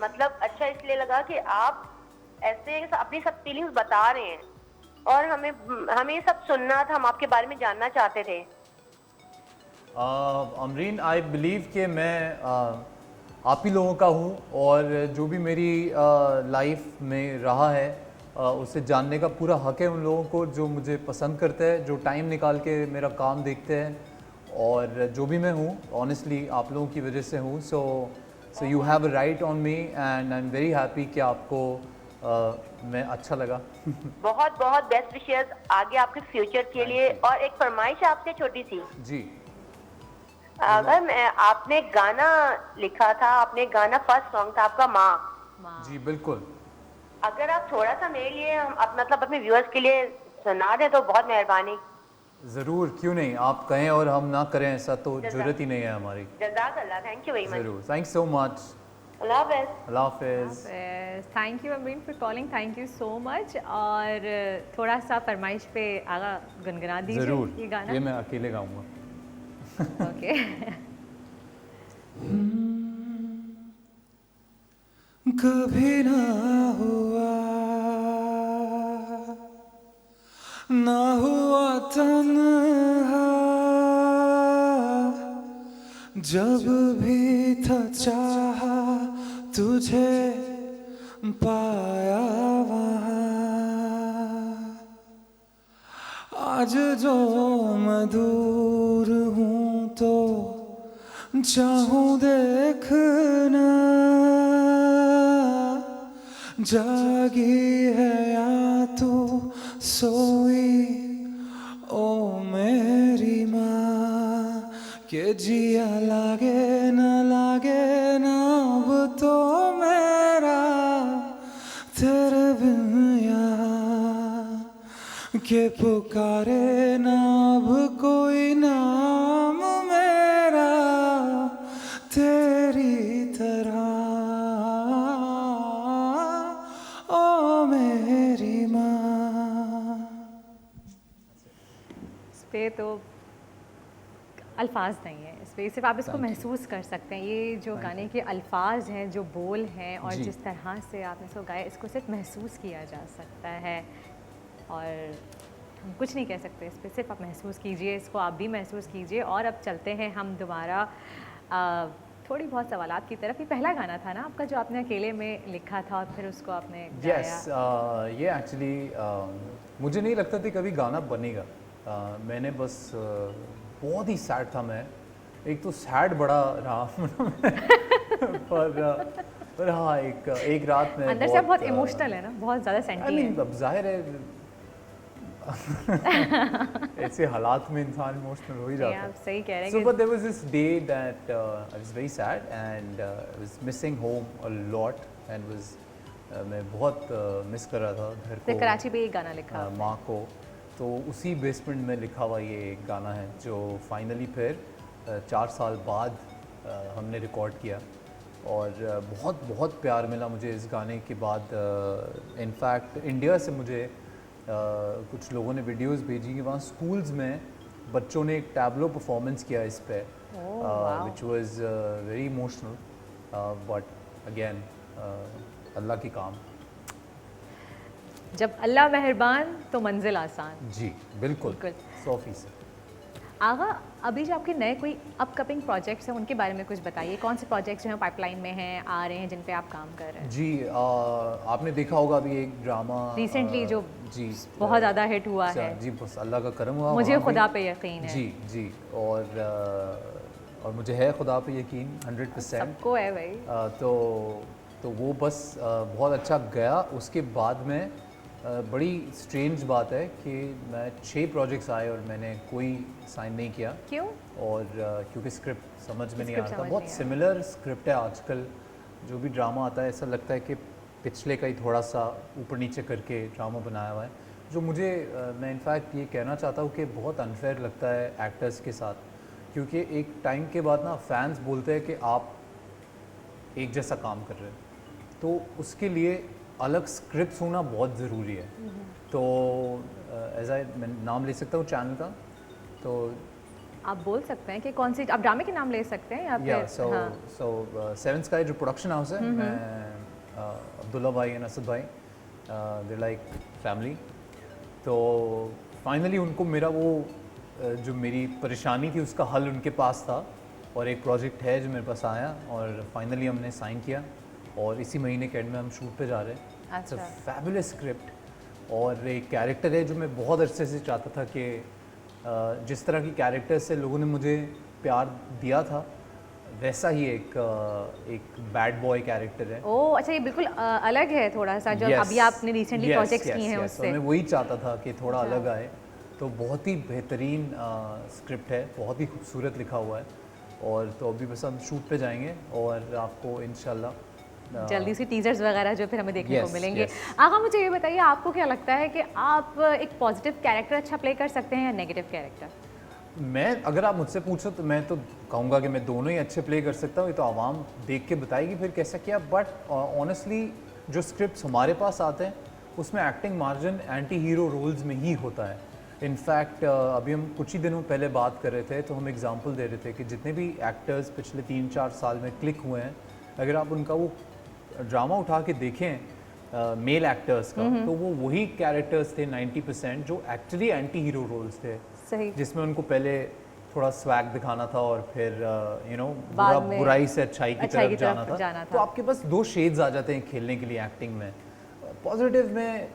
मतलब अच्छा इसलिए लगा कि आप ऐसे अपनी सब फीलिंग्स बता रहे हैं, और हमें सब सुनना था, हम आपके बारे में जानना चाहते थे। अमरीन, आई बिलीव कि मैं आप ही लोगों का हूँ, और जो भी मेरी लाइफ में रहा है उसे जानने का पूरा हक है उन लोगों को जो मुझे पसंद करते हैं, जो टाइम निकाल के मेरा काम देखते हैं, और जो भी मैं हूँ ऑनेस्टली आप लोगों की वजह से हूँ। So you have a right on me, and I am very happy कि आपको मैं अच्छा लगा। बहुत बहुत बेस्ट विशेस आगे आपके फ्यूचर के लिए। और एक फरमाइश आपसे छोटी सी, जी अगर आपने गाना लिखा था, आपने गाना फर्स्ट सॉन्ग था आपका माँ, जी बिल्कुल। अगर आप थोड़ा सा मेरे लिए मतलब अपने व्यूअर्स के लिए सुना दें तो बहुत मेहरबानी। ज़रूर, क्यों नहीं, आप कहें और हम ना करें ऐसा तो ज़रूरत ही नहीं है हमारी। जज़ाकल्लाह, थैंक यू वेरी मच। ज़रूर, थैंक सो मच। अल्लाह हाफ़िज़। अल्लाह हाफिज़। Thank you Ameen for calling, thank you so much. और थोड़ा सा फरमाइश पे आगा गुनगुना दीजिए ज़रूर, ये गाना। ये मैं अकेले गाऊंगा। ओके। कभी ना हुआ, ना हुआ तन्हा, जब भी था चाहा तुझे पाया वहाँ। आज जो मैं दूर हूँ तो चाहूँ देखना, जागी है या तू सोई ओ मेरी माँ, के जिया लागे ना अब तो मेरा तेरे बिन यहाँ, के पुकारे ना अब कोई नाम मेरा तेरी तरह ओ मेरी माँ। इस पे तो अल्फाज नहीं है, इस पे सिर्फ आप इसको Thank you. महसूस कर सकते हैं। ये जो Thank गाने के अल्फाज हैं, जो बोल हैं और जी। जिस तरह से आपने इसको गाया, इसको सिर्फ महसूस किया जा सकता है और हम कुछ नहीं कह सकते इस पे, सिर्फ आप महसूस कीजिए, इसको आप भी महसूस कीजिए। और अब चलते हैं हम दोबारा थोड़ी बहुत सवालात की तरफ। ये पहला गाना था ना आपका जो आपने अकेले में लिखा था और फिर उसको आपने गाया? यस, ये एक्चुअली मुझे नहीं लगता था कभी गाना बनेगा। मैंने बस बहुत ही सैड था मैं, एक तो सैड बड़ा रहा पर हाँ, एक रात में अंदर से आप बहुत इमोशनल है ना, बहुत ज़्यादा सेंटी है। अब जाहिर है ऐसे हालात में इंसान इमोशनल हो ही नहीं, जाता आप है। सही कह रहे So, हैं but there was this day that I was very sad and I was missing home a lot and was मैं बहुत मिस कर रहा था घर कि को, कराची पे ये गाना लिखा आपने। माँ को। तो उसी बेसमेंट में लिखा हुआ ये एक गाना है जो फाइनली फिर 4 साल बाद हमने रिकॉर्ड किया और बहुत बहुत प्यार मिला मुझे इस गाने के बाद। इनफैक्ट इंडिया से मुझे कुछ लोगों ने वीडियोस भेजी कि वहाँ स्कूल्स में बच्चों ने एक टैबलो परफॉर्मेंस किया इस पे, wow. Which was very emotional but again Allah की काम। जब अल्लाह मेहरबान तो मंजिल आसान। जी बिल्कुल, बिल्कुल। 100%। आगा, अभी जो आपके नए कोई अपकमिंग प्रोजेक्ट्स हैं उनके बारे में कुछ बताइए। कौन से प्रोजेक्ट्स जो हैं पाइपलाइन में हैं, आ रहे हैं, जिन पे आप काम कर रहे हैं? जी आपने देखा होगा अभी एक ड्रामा रिसेंटली जो जी बहुत ज़्यादा हिट हुआ अच्छा, है। जी बस अल्लाह का करम हुआ मुझे वहाँ भी। खुदा पे यकीन है। जी जी और मुझे है खुदा पे यकीन 100%। सबको है भाई। तो वो बस बहुत अच्छा गया। उसके बाद में बड़ी स्ट्रेंज बात है कि मैं 6 प्रोजेक्ट्स आए और मैंने कोई साइन नहीं किया। क्यों? और क्योंकि स्क्रिप्ट समझ में नहीं आ स्क्रिप्ट रहा था। समझ बहुत नहीं आ सिमिलर स्क्रिप्ट है आजकल, जो भी ड्रामा आता है ऐसा लगता है कि पिछले का ही थोड़ा सा ऊपर नीचे करके ड्रामा बनाया हुआ है, जो मुझे मैं इनफैक्ट ये कहना चाहता हूँ कि बहुत अनफेयर लगता है एक्टर्स के साथ। क्योंकि एक टाइम के बाद ना फैंस बोलते हैं कि आप एक जैसा काम कर रहे हैं, तो उसके लिए अलग स्क्रिप्ट होना बहुत ज़रूरी है। तो एज आई मैं नाम ले सकता हूँ चैनल का, तो आप बोल सकते हैं कि कौन सी, आप ड्रामे के नाम ले सकते हैं या या फिर? हाँ। सो सेवन स्काई जो प्रोडक्शन हाउस है, मैं अब्दुल्ला भाई एंड असद भाई, दे लाइक फैमिली। तो फाइनली उनको मेरा वो जो मेरी परेशानी थी उसका हल उनके पास था और एक प्रोजेक्ट है जो मेरे पास आया और फाइनली हमने साइन किया और इसी महीने के एंड में हम शूट पे जा रहे हैं। इट्स अ अच्छा। फैबुलस स्क्रिप्ट और एक कैरेक्टर है जो मैं बहुत अरसे से चाहता था कि जिस तरह की कैरेक्टर से लोगों ने मुझे प्यार दिया था वैसा ही एक बैड बॉय कैरेक्टर है। ओह अच्छा, ये बिल्कुल अलग है थोड़ा सा जो Yes, अभी आपने रिसेंटली yes, प्रोजेक्ट्स yes, किए हैं yes, उससे। तो मैं वही चाहता था कि थोड़ा अच्छा। अलग आए। तो बहुत ही बेहतरीन स्क्रिप्ट है, बहुत ही खूबसूरत लिखा हुआ है और तो अभी बस हम शूट पे जाएंगे और आपको इंशाल्लाह जल्दी से टीजर्स वगैरह जो फिर हमें देखने को Yes, मिलेंगे। yes. आगा मुझे ये बताइए, आपको क्या लगता है कि आप एक पॉजिटिव कैरेक्टर अच्छा प्ले कर सकते हैं या नेगेटिव कैरेक्टर? मैं अगर आप मुझसे पूछो तो मैं तो कहूँगा कि मैं दोनों ही अच्छे प्ले कर सकता हूँ, ये तो आवाम देख के बताएगी फिर कैसा किया। बट ऑनेस्टली जो स्क्रिप्ट्स हमारे पास आते हैं उसमें acting margin anti hero roles में ही होता है। इनफैक्ट अभी हम कुछ ही दिनों पहले बात कर रहे थे तो हम एग्जांपल दे रहे थे कि जितने भी एक्टर्स पिछले 3-4 साल में क्लिक हुए हैं, अगर आप उनका वो ड्रामा उठा के देखें मेल एक्टर्स का, तो वो वही कैरेक्टर्स थे 90% जो एक्चुअली एंटी हीरो रोल्स थे, सही। जिसमें उनको पहले थोड़ा स्वैग दिखाना था और फिर बाद में बुराई से अच्छाई की अच्छाई की तरफ जाना तरफ था। जाना था। तो आपके पास 2 शेड्स आ जाते हैं खेलने के लिए एक्टिंग में। पॉजिटिव में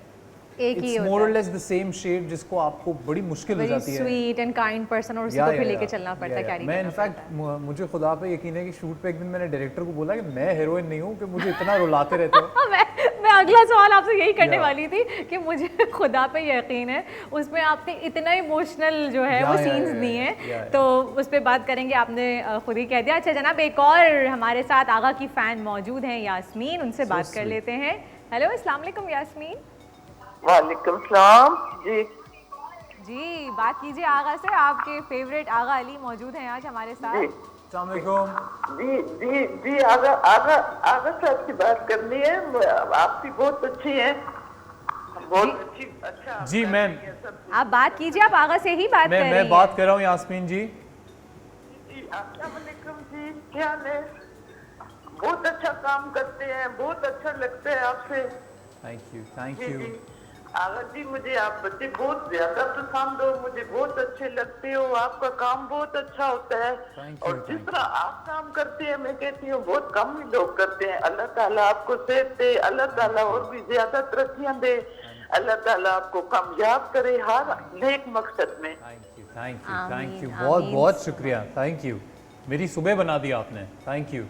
एक ही इट्स होता मोर और है। लेस द सेम शेड जिसको आपको बड़ी मुश्किल हो वेरी जाती है। स्वीट एंड काइंड पर्सन, और या, उसको फिर या, लेके या, चलना पड़ता है, या, कैरी मैं करना इनफैक्ट पड़ता है। मुझे खुदा पे यकीन है कि शूट पे एक दिन मैंने डायरेक्टर को बोला कि मैं हीरोइन नहीं हूँ कि मुझे इतना रुलाते रहते हो। मैं अगला सवाल आपसे यही करने या। वाली थी कि मुझे खुदा पे यकीन है, उसमें आपने इतना इमोशनल जो है या, वो या, सीन्स या, दिए या, हैं, या। तो उस पर बात करेंगे। आपने खुद ही कह दिया। अच्छा जनाब, एक और हमारे साथ आगा की फ़ैन मौजूद हैं, यास्मीन, उनसे बात कर sweet. लेते हैं। हेलो, अस्सलाम वालेकुम यास्मीन वालेकुम सलाम जी। जी। बात कीजिए आगा से, आपके फेवरेट आगा अली मौजूद हैं आज हमारे साथ। जी अस्सलाम वालेकुम। जी जी जी आगा आगा आगा साहब की बात करनी है। आप भी बहुत अच्छी हैं, बहुत अच्छी। अच्छा जी मैम, आप बात कीजिए, आप आगा से ही बात कर रही मैं हैं। बात कर रहा हूँ यास्मीन जी। जी अस्सलाम वालेकुम जी, क्या हाल है? बहुत अच्छा काम करते हैं, बहुत अच्छा लगता है आपसे। Thank ji you. जी आगा जी, मुझे आप बच्चे बहुत ज्यादा पसंद हो, मुझे बहुत अच्छे लगते हो, आपका काम बहुत अच्छा होता है। Thank you, और जिस thank तरह आप काम करते हैं, मैं कहती हूँ बहुत कम ही लोग करते हैं। अल्लाह ताला आपको सेहत दे, अल्लाह ताला और भी ज्यादा तरक्कियां दे, अल्लाह ताला आपको कामयाब करे हर नेक मकसद में। थैंक आमीन, यू बहुत आमीन। बहुत शुक्रिया। थैंक यू, मेरी सुबह बना दी आपने। Thank you.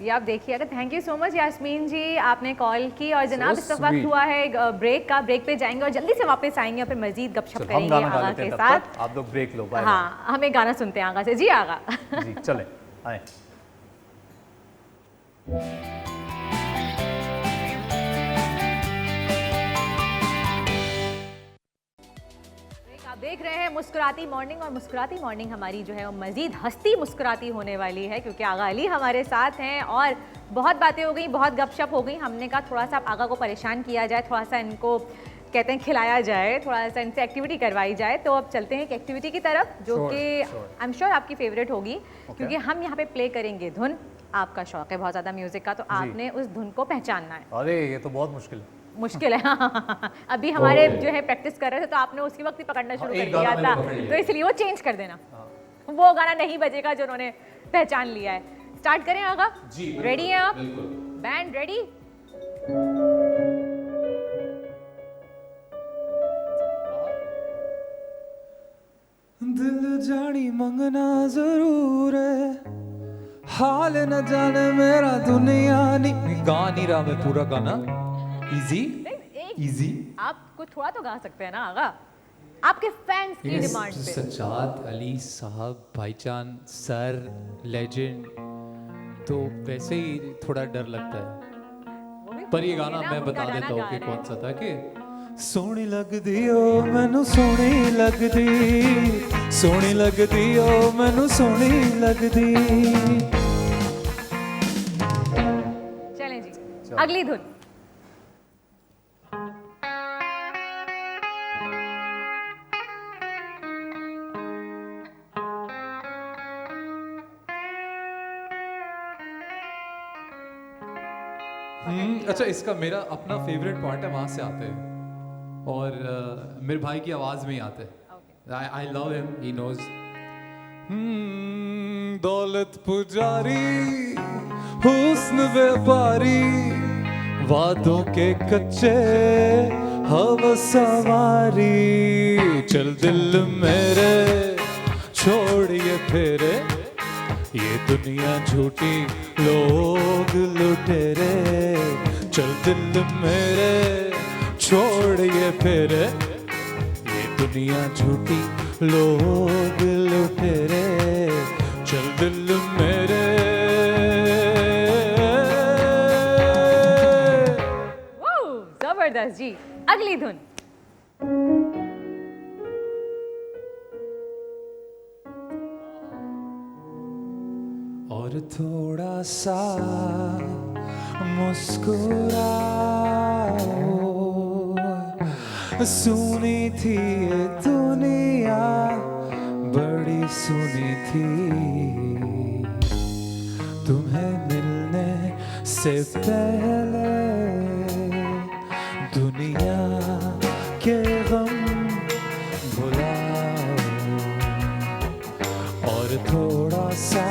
ये आप देखिए, अगर thank you so much Yasmeen ji, आपने कॉल की। और जनाब So इस वक्त sweet. हुआ है ब्रेक का, ब्रेक पे जाएंगे और जल्दी से वापस आएंगे और फिर मजीद गपशप चलो हम करेंगे गाना गा आगा लेते के हैं तब साथ। तक, आप लोग ब्रेक लो। बाय हाँ, हमें गाना सुनते हैं आगा से। जी आगा। जी चले आए। आप देख रहे हैं मुस्कुराती मॉर्निंग, और मुस्कुराती मॉर्निंग हमारी जो है वो मज़ीद हंसती मुस्कुराती होने वाली है, क्योंकि आगा अली हमारे साथ हैं। और बहुत बातें हो गई, बहुत गपशप हो गई। हमने कहा थोड़ा सा आगा को परेशान किया जाए, थोड़ा सा इनको कहते हैं खिलाया जाए, थोड़ा सा इनसे एक्टिविटी करवाई जाए। तो अब चलते हैं एक एक्टिविटी की तरफ, जो Sure, कि sure. आई एम श्योर आपकी फेवरेट होगी, क्योंकि हम यहाँ पे प्ले करेंगे धुन। आपका शौक है बहुत ज़्यादा म्यूज़िक का, तो आपने उस धुन को पहचानना है। अरे ये तो बहुत मुश्किल है। मुश्किल है। अभी हमारे जो है प्रैक्टिस कर रहे थे, तो आपने उसी वक्त ही पकड़ना शुरू कर एक दिया गाना था, मैंने पकड़ लिया। तो इसलिए वो चेंज कर देना। वो गाना नहीं बजेगा जो उन्होंने पहचान लिया है। स्टार्ट करें आगा? जी, रेडी हैं आप? Band ready? दिल जानी मंगना जरूर है, हाल न जाने मेरा दुनिया नहीं। गा नहीं रहा मैं पूरा गाना। Easy easy. आप कुछ थोड़ा तो गा सकते हैं ना आगा, आपके फैंस की डिमांड पे। सज्जाद अली साहब भाईजान सर लेजेंड, तो वैसे ही थोड़ा डर लगता है। पर ये गाना मैं बता देता हूँ कि कौन सा था। कि सोहनी लगदी ओ मैनू सोहनी लगदी, सोहनी लगदी ओ मैनू सोहनी लगदी। चलें जी, अगली धुन। अच्छा, इसका मेरा अपना फेवरेट पॉइंट है, वहां से आते हैं और मेरे भाई की आवाज में ही आते हैं। I love him, he knows. दौलत पुजारी हुस्न व्यापारी, वादों के कच्चे हवस सवारी। चल दिल मेरे छोड़िए फेरे, ये दुनिया झूठी लोग लुटेरे। चल दिल मेरे छोड़िए फेरे, ये दुनिया झूठी लोग लुटेरे। चल दिल मेरे जबरदस्त जी। अगली धुन। और थोड़ा सा मुस्कुराओ, सुनी थी ये दुनिया बड़ी सुनी थी, तुम्हें मिलने से पहले दुनिया के गम भुलाओ और थोड़ा सा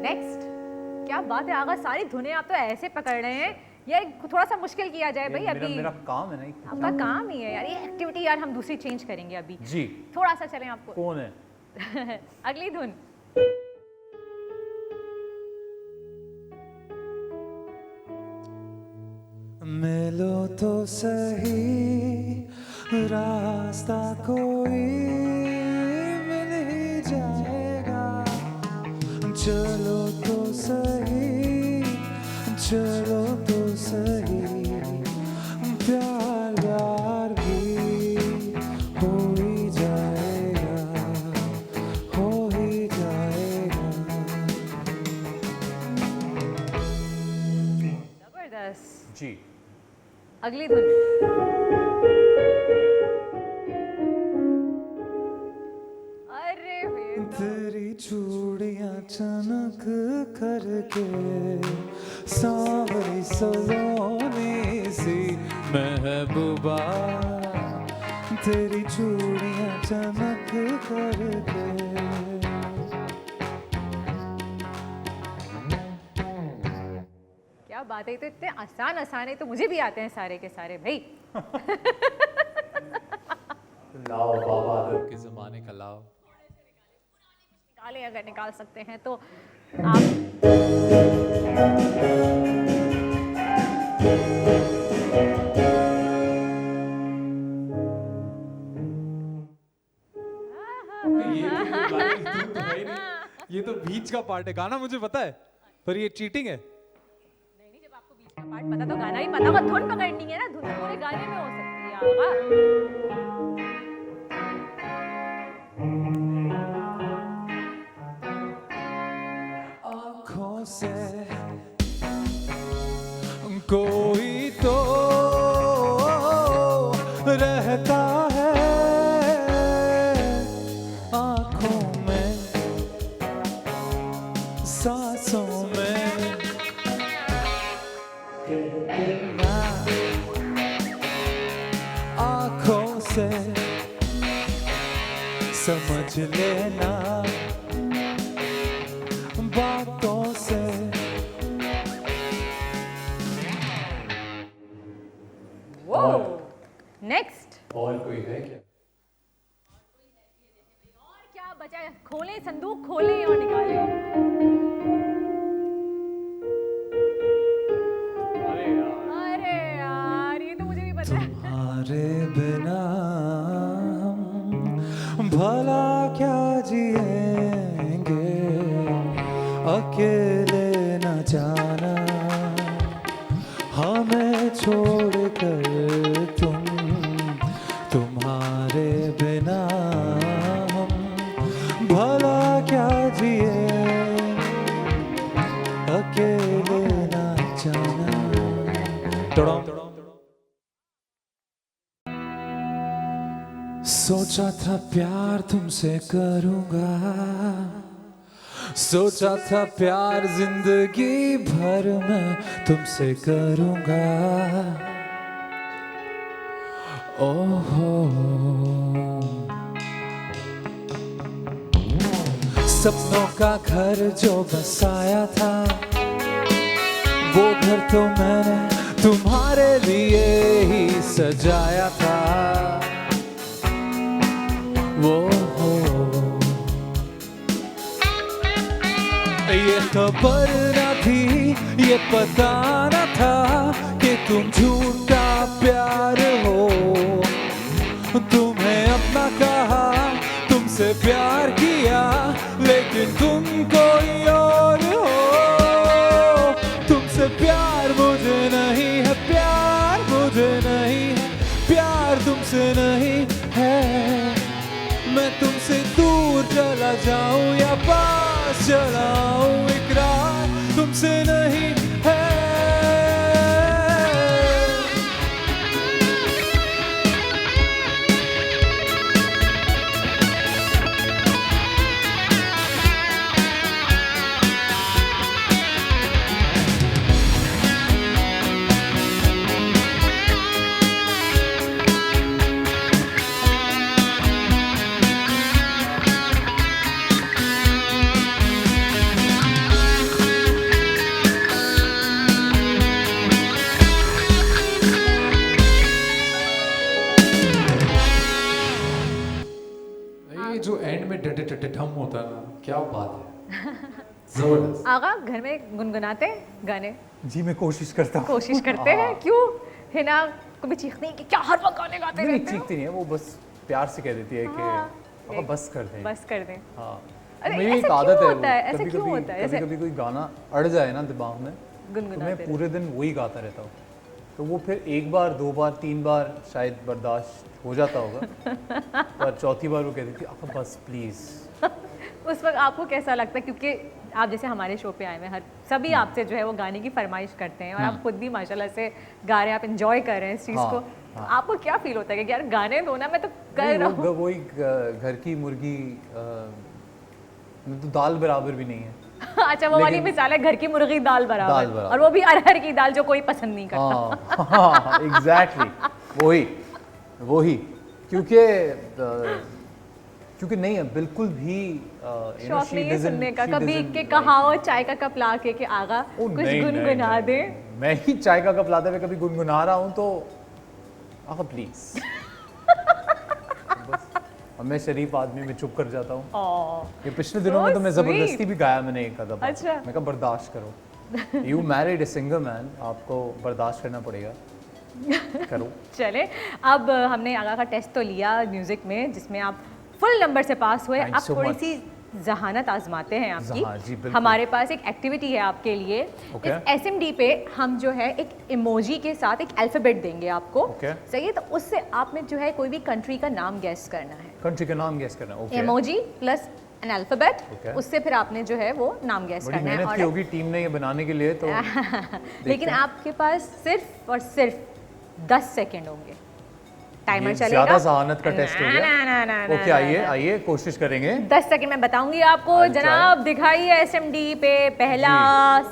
नेक्स्ट। क्या बात है आगा, सारी धुनें आप तो ऐसे पकड़ रहे हैं। ये थोड़ा सा मुश्किल किया जाए भाई। अभी मेरा काम है ना। आपका काम ही है यार, ये एक्टिविटी यार हम दूसरी चेंज करेंगे अभी जी। थोड़ा सा चलें आपको। कौन है? अगली धुन। मिलो तो सही रास्ता कोई मिल ही जाएगा, चलो तो सही, चलो तो सही, प्यार यार भी हो ही जाएगा, हो ही जाएगा। जबरदस्त जी। अगली धुन। अरे तेरी चूड़ियां चमक करके सांवरी सलोनी सी महबूबा, तेरी चूड़ियां चमक करके। क्या बात है, तो इतने आसान आसान है, तो मुझे भी आते हैं सारे के सारे भाई। लाओ बाबा आदम के जमाने का लाओ। निकालें अगर निकाल सकते हैं तो आप। ये तो बीच का पार्ट है, गाना मुझे पता है पर ये चीटिंग है। नहीं, जब आपको बीच का पार्ट पता तो गाना ही पता होगा। धुन पकड़नी है ना, धुन पूरे गाने में हो सकती है आगा। आँखों से कोई तो रहता है, आँखों में सांसों में, आँखों से समझ लेना, बातों से। वो नेक्स्ट। और कोई है क्या? और क्या बचा है? खोलें संदूक, खोलें और निकालें। अरे यार ये तो मुझे भी पता है। तुम्हारे बिना हम भला क्या जिएंगे, अकेले न जाना हमें छोड़कर तुम, तुम्हारे बिना हम भला क्या जिए, अकेले न जाना। सोचा था प्यार तुमसे करूंगा, सोचा था प्यार जिंदगी भर मैं तुमसे करूंगा। ओहो सपनों का घर जो बसाया था, वो घर तो मैंने तुम्हारे लिए ही सजाया था। वो हो ये खबर न थी, ये पता न था कि तुम झूठा प्यार हो। तुम्हें अपना कहा, तुमसे प्यार किया, लेकिन तुम कोई और नहीं है। ये जो एंड में डम होता है ना, क्या बात है, जबरदस्त। आगा घर में गुनगुनाते हैं गाने? जी मैं कोशिश करता हूँ। कोशिश करते हैं, क्यों? हिना कभी चीखती है कि क्या हर वक्त गाने गाते नहीं रहते हो? चीखती नहीं है वो, बस प्यार से कह देती है कि हाँ, पापा बस कर दें। बस कर दें। हाँ अरे मेरी ऐसा एक क्यों आदत है होता है? ऐसा कभी क्यों कभी होता है? कभी ऐसे- कभी कोई गाना अड़ जाए ना दिमाग में तो गुनगुनाते मैं पूरे दिन वही गाता रहता हूँ, तो वो फिर एक बार दो बार तीन बार शायद बर्दाश्त हो जाता होगा पर चौथी बार वो कहती थी आपा बस प्लीज़। उस वक्त आपको कैसा लगता है? क्योंकि आप जैसे हमारे शो पे आए हुए हैं, सभी आपसे जो है वो गाने की फरमाइश करते हैं और आप खुद भी माशाल्लाह से गा रहे हैं, आप इंजॉय कर रहे हैं इस चीज़ हाँ, को। हाँ। आपको क्या फील होता है कि यार गाने दो ना, मैं तो कर रहा हूँ। वही घर की मुर्गी तो दाल बराबर भी नहीं है। अच्छा, वो वाली लेकिन- मिसाल है, घर की मुर्गी दाल दाल बराबर, बराबर। और वो भी अरहर की दाल जो कोई पसंद नहीं करता। हाँ एग्जैक्टली वही क्योंकि नहीं है बिल्कुल भी शौक नहीं है सुनने का, कभी के कहा हो चाय का कप ला के आगा कुछ गुनगुना दे। मैं ही चाय का कप लाते हुए कभी गुनगुना रहा हूँ तो आका प्लीज बस। और मैं शरीफ आदमी में चुप कर जाता हूँ। ये पिछले दिनों में तो मैं जबरदस्ती भी गाया मैंने एक आधा बार। अच्छा। मैं कहा बर्दाश्त करो, you married a single man, आपको बर्दाश्त करना पड़ेगा, करो। चले, अब हमने आगा का टेस्ट तो लिया म्यूजिक में, जिसमें आप फुल नंबर से पास हुए। Thank you अब so थोड़ी much. सी जहानत आजमाते हैं जी, आपकी। बिल्कुल। हमारे पास एक एक्टिविटी है आपके लिए। Okay. इस SMD पे हम जो है एक इमोजी के साथ एक अल्फाबेट देंगे आपको। Okay. सही है, तो उससे आपने जो है कोई भी कंट्री का नाम गैस करना है। कंट्री का नाम गैस करना, okay. Emoji plus an alphabet, Okay. उससे फिर आपने जो है वो नाम गैस बड़ी करना है। मेहनत की होगी टीम ने ये बनाने के लिए तो लेकिन आपके पास सिर्फ और सिर्फ 10 सेकेंड होंगे। टाइमर ये चलेगा। ज्यादा जहानत का टेस्ट हो ना, गया। ना, ना, ना, ओके ना, आइए ना। आइए कोशिश करेंगे। 10 सेकंड में बताऊंगी आपको। I'll जनाब दिखाइए SMD पे पहला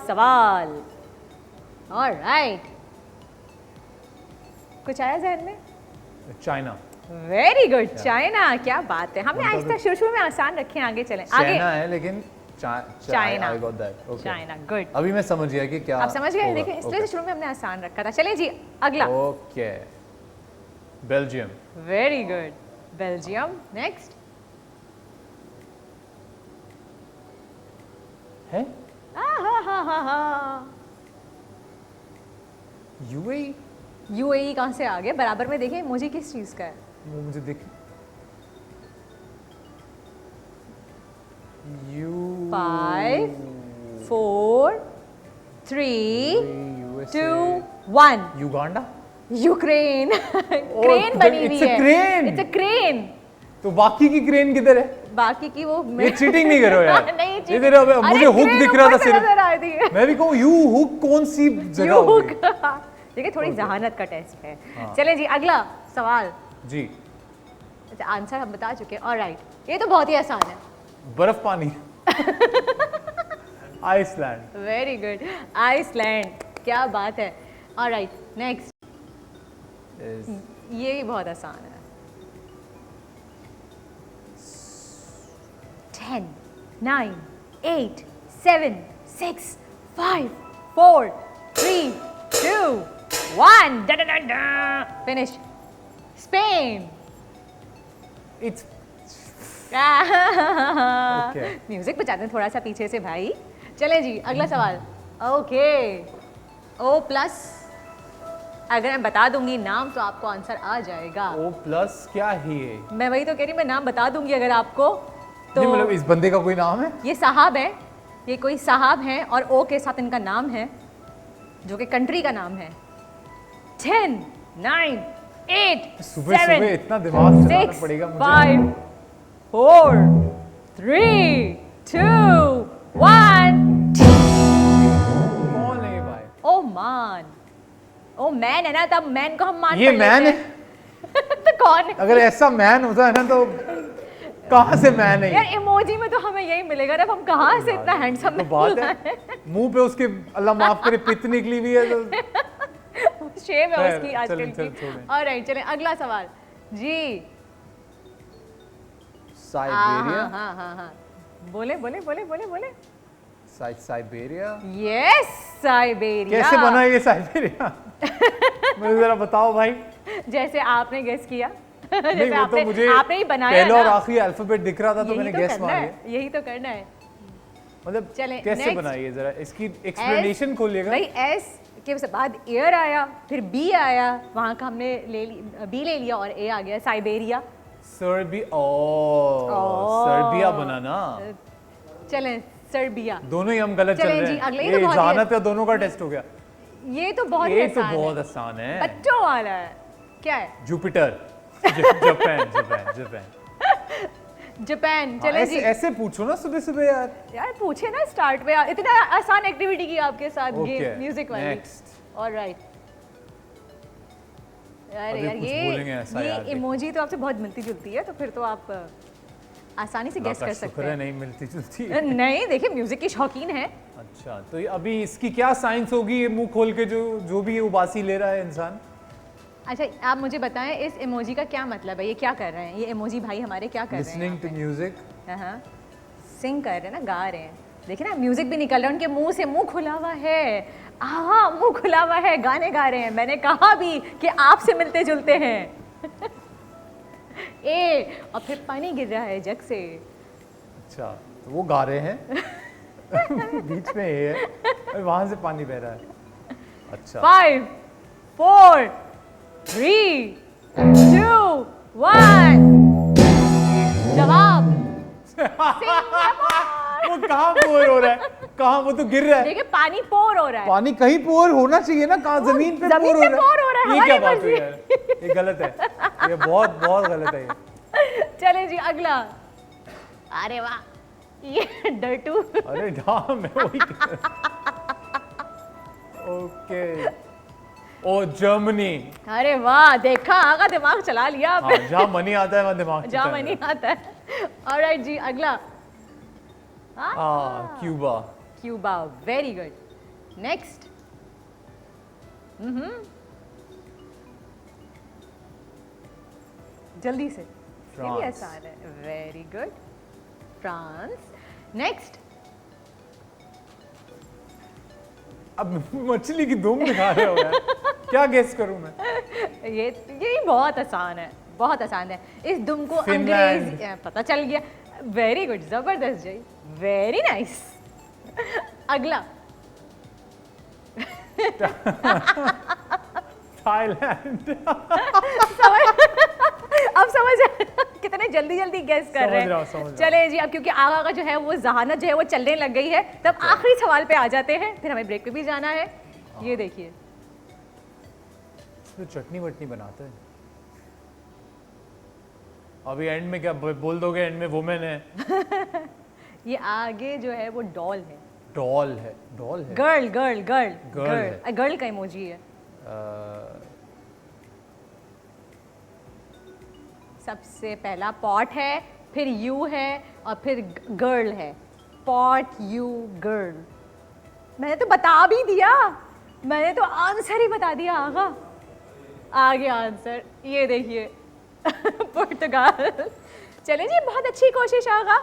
सवाल। ऑलराइट, कुछ आया जहन में? चाइना। Very good, China. क्या बात है, हमने उनका आज तक शुरू शुरू में आसान रखे, आगे चलें। आगे चाइना है लेकिन China. I got that, okay. China, good. अभी मैं समझ गया कि क्या आप समझ गए? होगा। देखिए, इसलिए ओके। शुरू में हमने आसान रखा था। चलिए जी, अगला। Okay, Belgium. Very good, Belgium. Next है यूएई। यूएई। कहाँ से आ गए? बराबर में देखें, इमोजी किस चीज़ का है? वो मुझे देख you 5 4 3 USA 2 1। Uganda. Ukraine. Crane तो बनी हुई it's a है। crane। It's a crane. तो बाकी की क्रेन किधर है? बाकी की वो ये चीटिंग नहीं करो यार। नहीं, cheating। इधर अब मुझे अरे हुक crane दिख रहा था ऊपर से सिर्फ। नजर आ रही है। मैं भी कहूँ यू हुक कौन सी जगह You होगी? hook। देखिए, थोड़ी जहानत का टेस्ट है। चले जी, अगला सवाल। जी, अच्छा, आंसर हम बता चुके हैं। ऑलराइट, ये तो बहुत ही आसान है। बर्फ पानी। आइसलैंड। Very good, Iceland. क्या बात है। Alright, next. ये भी बहुत आसान है। 10 9 8 7 6 5 4 3 2 1। फिनिश। स्पेन। इट्स म्यूजिक बजाते हैं थोड़ा सा पीछे से भाई। चले जी, अगला सवाल। ओके, O प्लस अगर मैं बता दूंगी नाम तो आपको आंसर आ जाएगा। ओ प्लस क्या है ये? मैं वही तो कह रही हूँ, मैं नाम बता दूंगी अगर आपको तो। नहीं मतलब इस बंदे का कोई नाम है? ये साहब है, ये कोई साहब हैं और ओ के साथ इनका नाम है, जो कि कंट्री का नाम है। 10 9 8 सुबह 7 सुबह इतना दिमाग चलाना 6 पड़ेगा मुझे। 5 4 3 2 1। वो मैन है ना, तब मैन को हम मान ये कर मैन लेते है? हैं। तो कौन है? अगर ऐसा मैन होता है ना तो कहाँ से मैन है ये? यार इमोजी में तो हमें यही मिलेगा ना, अब हम कहाँ से इतना हैंडसम तो बात है, मुंह पे उसके अल्लाह माफ करे पित निकली हुई है तो शेव है खैर, उसकी आजकल चलें, चलें, की। छोड़ें। ऑलराइट, चलें अगला सवाल जी। साइबेरिया, हाँ, बोले बोले बोले बोले बोले। Siberia yes, Siberia. कैसे बना ये साइबेरिया? मुझे जरा बताओ भाई। जैसे आपने गेस किया। नहीं जैसे वो तो मुझे आपने ही बनाया पहला और ना। आखिरी अल्फाबेट दिख रहा था तो यही मैंने तो गेस करना मार है, लिया। यही तो करना है। मतलब चलें, कैसे next। बनाई है, जरा इसकी एक्सप्लेनेशन खोलिएगा। भाई एस के बाद एयर आया, फिर बी आया, वहां का हमने बी ले लिया और ए आ गया, साइबेरिया। सर्बिया बना ना। चलें सर्बिया। दोनों ही हम गलत चल चलें रहे जी, हैं। अगले ही ये तो बहुत जहानत है, दोनों का टेस्ट हो गया। ये तो बहुत ये तो आसान है। बहुत आसान है। बच्चों वाला है। क्या है? Jupiter. Japan Japan Japan. Japan. हाँ, चलें जी। ऐसे पूछो ना सुबह सुबह यार। यार पूछे ना स्टार्ट में, इतना आसान एक्टिविटी की आपके साथ Okay, गेम म्यूजिक वाली। next। ऑलराइट। अरे अभी यार कुछ बोलेंगे ऐसा यार, ये देख। इमोजी तो आपसे बहुत मिलती जुलती है, तो फिर तो आप आसानी से गेस कर सकते शुक्र है हैं। नहीं मिलती जुलती है। नहीं देखिए, म्यूजिक की शौकीन है। अच्छा तो ये अभी इसकी क्या साइंस होगी, ये मुंह खोल के जो भी ये उबासी ले रहा है इंसान? अच्छा आप मुझे बताएं इस इमोजी का क्या मतलब है, ये क्या कर रहे हैं ये इमोजी भाई हमारे, क्या कर रहे हैं? Listening to music. हाँ, सिंग कर रहे हैं ना, गा रहे हैं। देखिए ना म्यूजिक भी निकल रहा है उनके मुंह से, मुंह खुला हुआ है। हाँ मुंह खुला हुआ है, गाने गा रहे हैं। मैंने कहा भी कि आपसे मिलते जुलते हैं। ए और फिर पानी गिर रहा है जग से। अच्छा तो वो गा रहे हैं। बीच में ये है और वहां से पानी बह रहा है। अच्छा 5 4 3 2 1 जवाब वो कहाँ पोर हो रहा है, कहाँ? वो तो गिर रहा है। देखिए पानी पोर हो रहा है। पानी कहीं पोर होना चाहिए ना, कहाँ? जमीन पे जमीन पे पोर हो रहा है, ये क्या हमारी बात हुई मर्जी। यार? ये गलत है, ये बहुत बहुत गलत है ये। चले जी अगला। अरे वाह ये डर्टू। अरे हाँ मैं वही ओके। ओ जर्मनी। अरे वाह देखा, आगा दिमाग चला लिया हाँ आपने। जहाँ मनी आता है वहाँ दिमाग चलता जहाँ है मनी मेरा। आता है। ऑलराइट जी अगला। हाँ Cuba. Cuba, very good. Next. जल्दी से, ये भी फ्रांस। आसान है। Very good, France. नेक्स्ट। अब मछली की दुम दिखा रहे हो यार, क्या गेस करूं मैं? ये बहुत आसान है, बहुत आसान है। इस दुम को फिनलैंड। अंग्रेजी पता चल गया। वेरी गुड, जबरदस्त जी, वेरी नाइस। अगला। थाईलैंड। अब समझ कितने जल्दी जल्दी गेस कर रहे समझ रहा हैं। हूँ, समझ रहा हूँ। चले जी अब क्योंकि आगा का जो है वो जहानत जो है वो चलने लग गई है, तब आखिरी सवाल पे आ जाते हैं, फिर हमें ब्रेक पे भी जाना है। ये देखिए इसमें चटनी वटनी बनाते हैं। अभी एंड में क्या बोल दोगे? एंड में वुमेन है। ये आगे जो है वो डॉल है। डॉल है, डॉल है। गर्ल गर्ल गर्ल Girl है। गर्ल, गर्ल का इमोजी है। सबसे पहला पॉट है, फिर यू है और फिर गर्ल है। Pot you girl. मैंने तो बता भी दिया, मैंने तो आंसर ही बता दिया। आगा आ गया आंसर, ये देखिए। पुर्तगाल। चले जी बहुत अच्छी कोशिश आगा।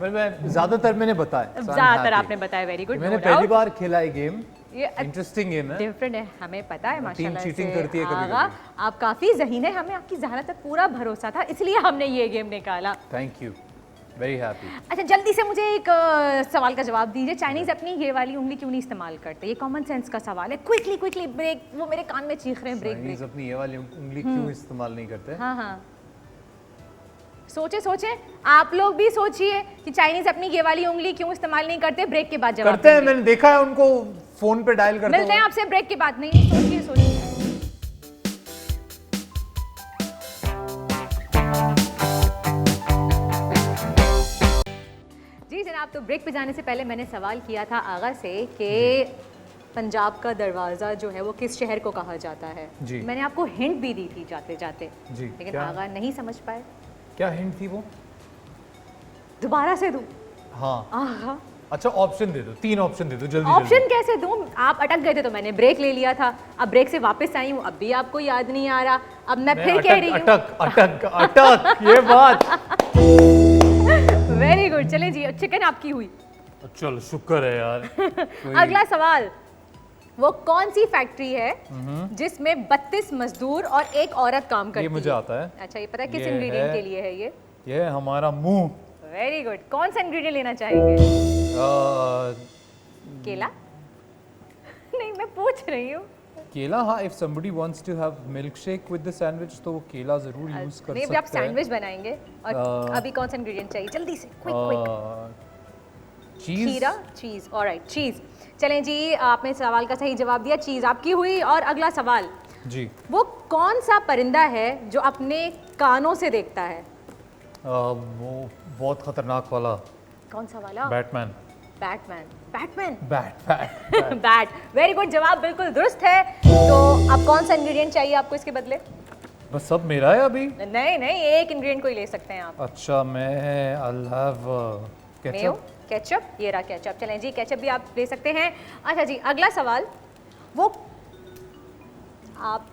मैं ज्यादातर मैंने बताया। So I'm ज्यादातर happy। आपने बताया, वेरी गुड। मैंने पहली बार खेला ये गेम। ये इंटरेस्टिंग गेम है। डिफरेंट है, हमें पता है माशाल्लाह से। cheating करती है कभी-कभी। आगा, आप काफी ज़हीन है, हमें आपकी जहानत पर पूरा भरोसा था, इसलिए हमने ये गेम निकाला। Thank you, very happy. अच्छा जल्दी से मुझे एक सवाल का जवाब दीजिए। चाइनीज अपनी ये वाली उंगली क्यों नहीं इस्तेमाल करते? ये कॉमन सेंस का सवाल है। क्विकली क्विकली ब्रेक, वो मेरे कान में चीख रहे हैं ब्रेक चाइनीज ब्रेक। अपनी ये वाली उंगली क्यों इस्तेमाल नहीं करते? हाँ हाँ सोचे सोचे, आप लोग भी सोचिए कि चाइनीज अपनी ये वाली उंगली क्यों इस्तेमाल नहीं करते। ब्रेक के बाद जवाब करते हैं, देंगे। मैंने देखा है उनको फोन पे डायल करते मिलते हैं हुए। आपसे ब्रेक के बाद। नहीं सोचिए सोचिए। जी जनाब, तो ब्रेक पे जाने से पहले मैंने सवाल किया था आगा से कि पंजाब का दरवाज़ा जो है वो किस शहर को कहा जाता है? जी। मैंने आपको हिंट भी दी थी जाते जाते, जी, लेकिन क्या? आगा नहीं समझ पाए। क्या हिंट थी वो? दोबारा से दूं? हाँ आगा अच्छा ऑप्शन दे दो, 3 ऑप्शन दे दो जल्दी ऑप्शन कैसे दूं? आप अटक गए थे तो मैंने ब्रेक ले लिया था, अब ब्रेक से वापस आई हूँ, अब भी आपको याद नहीं आ रहा, अब मैं फिर कह रही हूँ। अटक अटक ये बात। वेरी गुड, चले जी, चिकन आपकी हुई। चल शुक्र है यार। अगला सवाल, वो कौन सी फैक्ट्री है जिसमें 32 मजदूर और एक औरत काम करती ये है? मुझे आता है। अच्छा, ये पता है किस ये इंग्रेडिएंट है- के लिए है ये? ये हमारा मुंह। वेरी गुड, कौन सा इंग्रेडिएंट लेना चाहेंगे? केला? नहीं, मैं पूछ रही हूँ। केला, हाँ, if somebody wants to have milkshake with the sandwich तो वो केला जरूर यूज कर नहीं, अभी आप सकते हैं। सैंडविच बनाएंगे और अभी कौन सा इंग्रेडिएंट चाहिए? जल्दी से, क्विक चीज। खीरा, चीज, ऑलराइट, चीज। चलें जी, आपने सवाल का सही जवाब दिया, चीज आपकी हुई। और अगला सवाल, जी। वो कौन सा परिंदा है जो अपने कानों से देखता है? वो बहुत खतरनाक वाला। कौन सा वाला? Batman. Batman. Batman. Bat bat. Very good, जवाब बिल्कुल दुरुस्त है। तो अब कौन सा इंग्रेडिएंट चाहिए आपको इसके बदले? बस सब मेरा है अभी। नहीं नहीं, एक इंग्रेडिएंट को ही ले सकते हैं आप। अच्छा, मैं I'll have Mayo, ketchup। Ketchup, ये रहा केचप। चलें जी, केचप भी आप ले सकते हैं। अच्छा जी, अगला सवाल, वो आप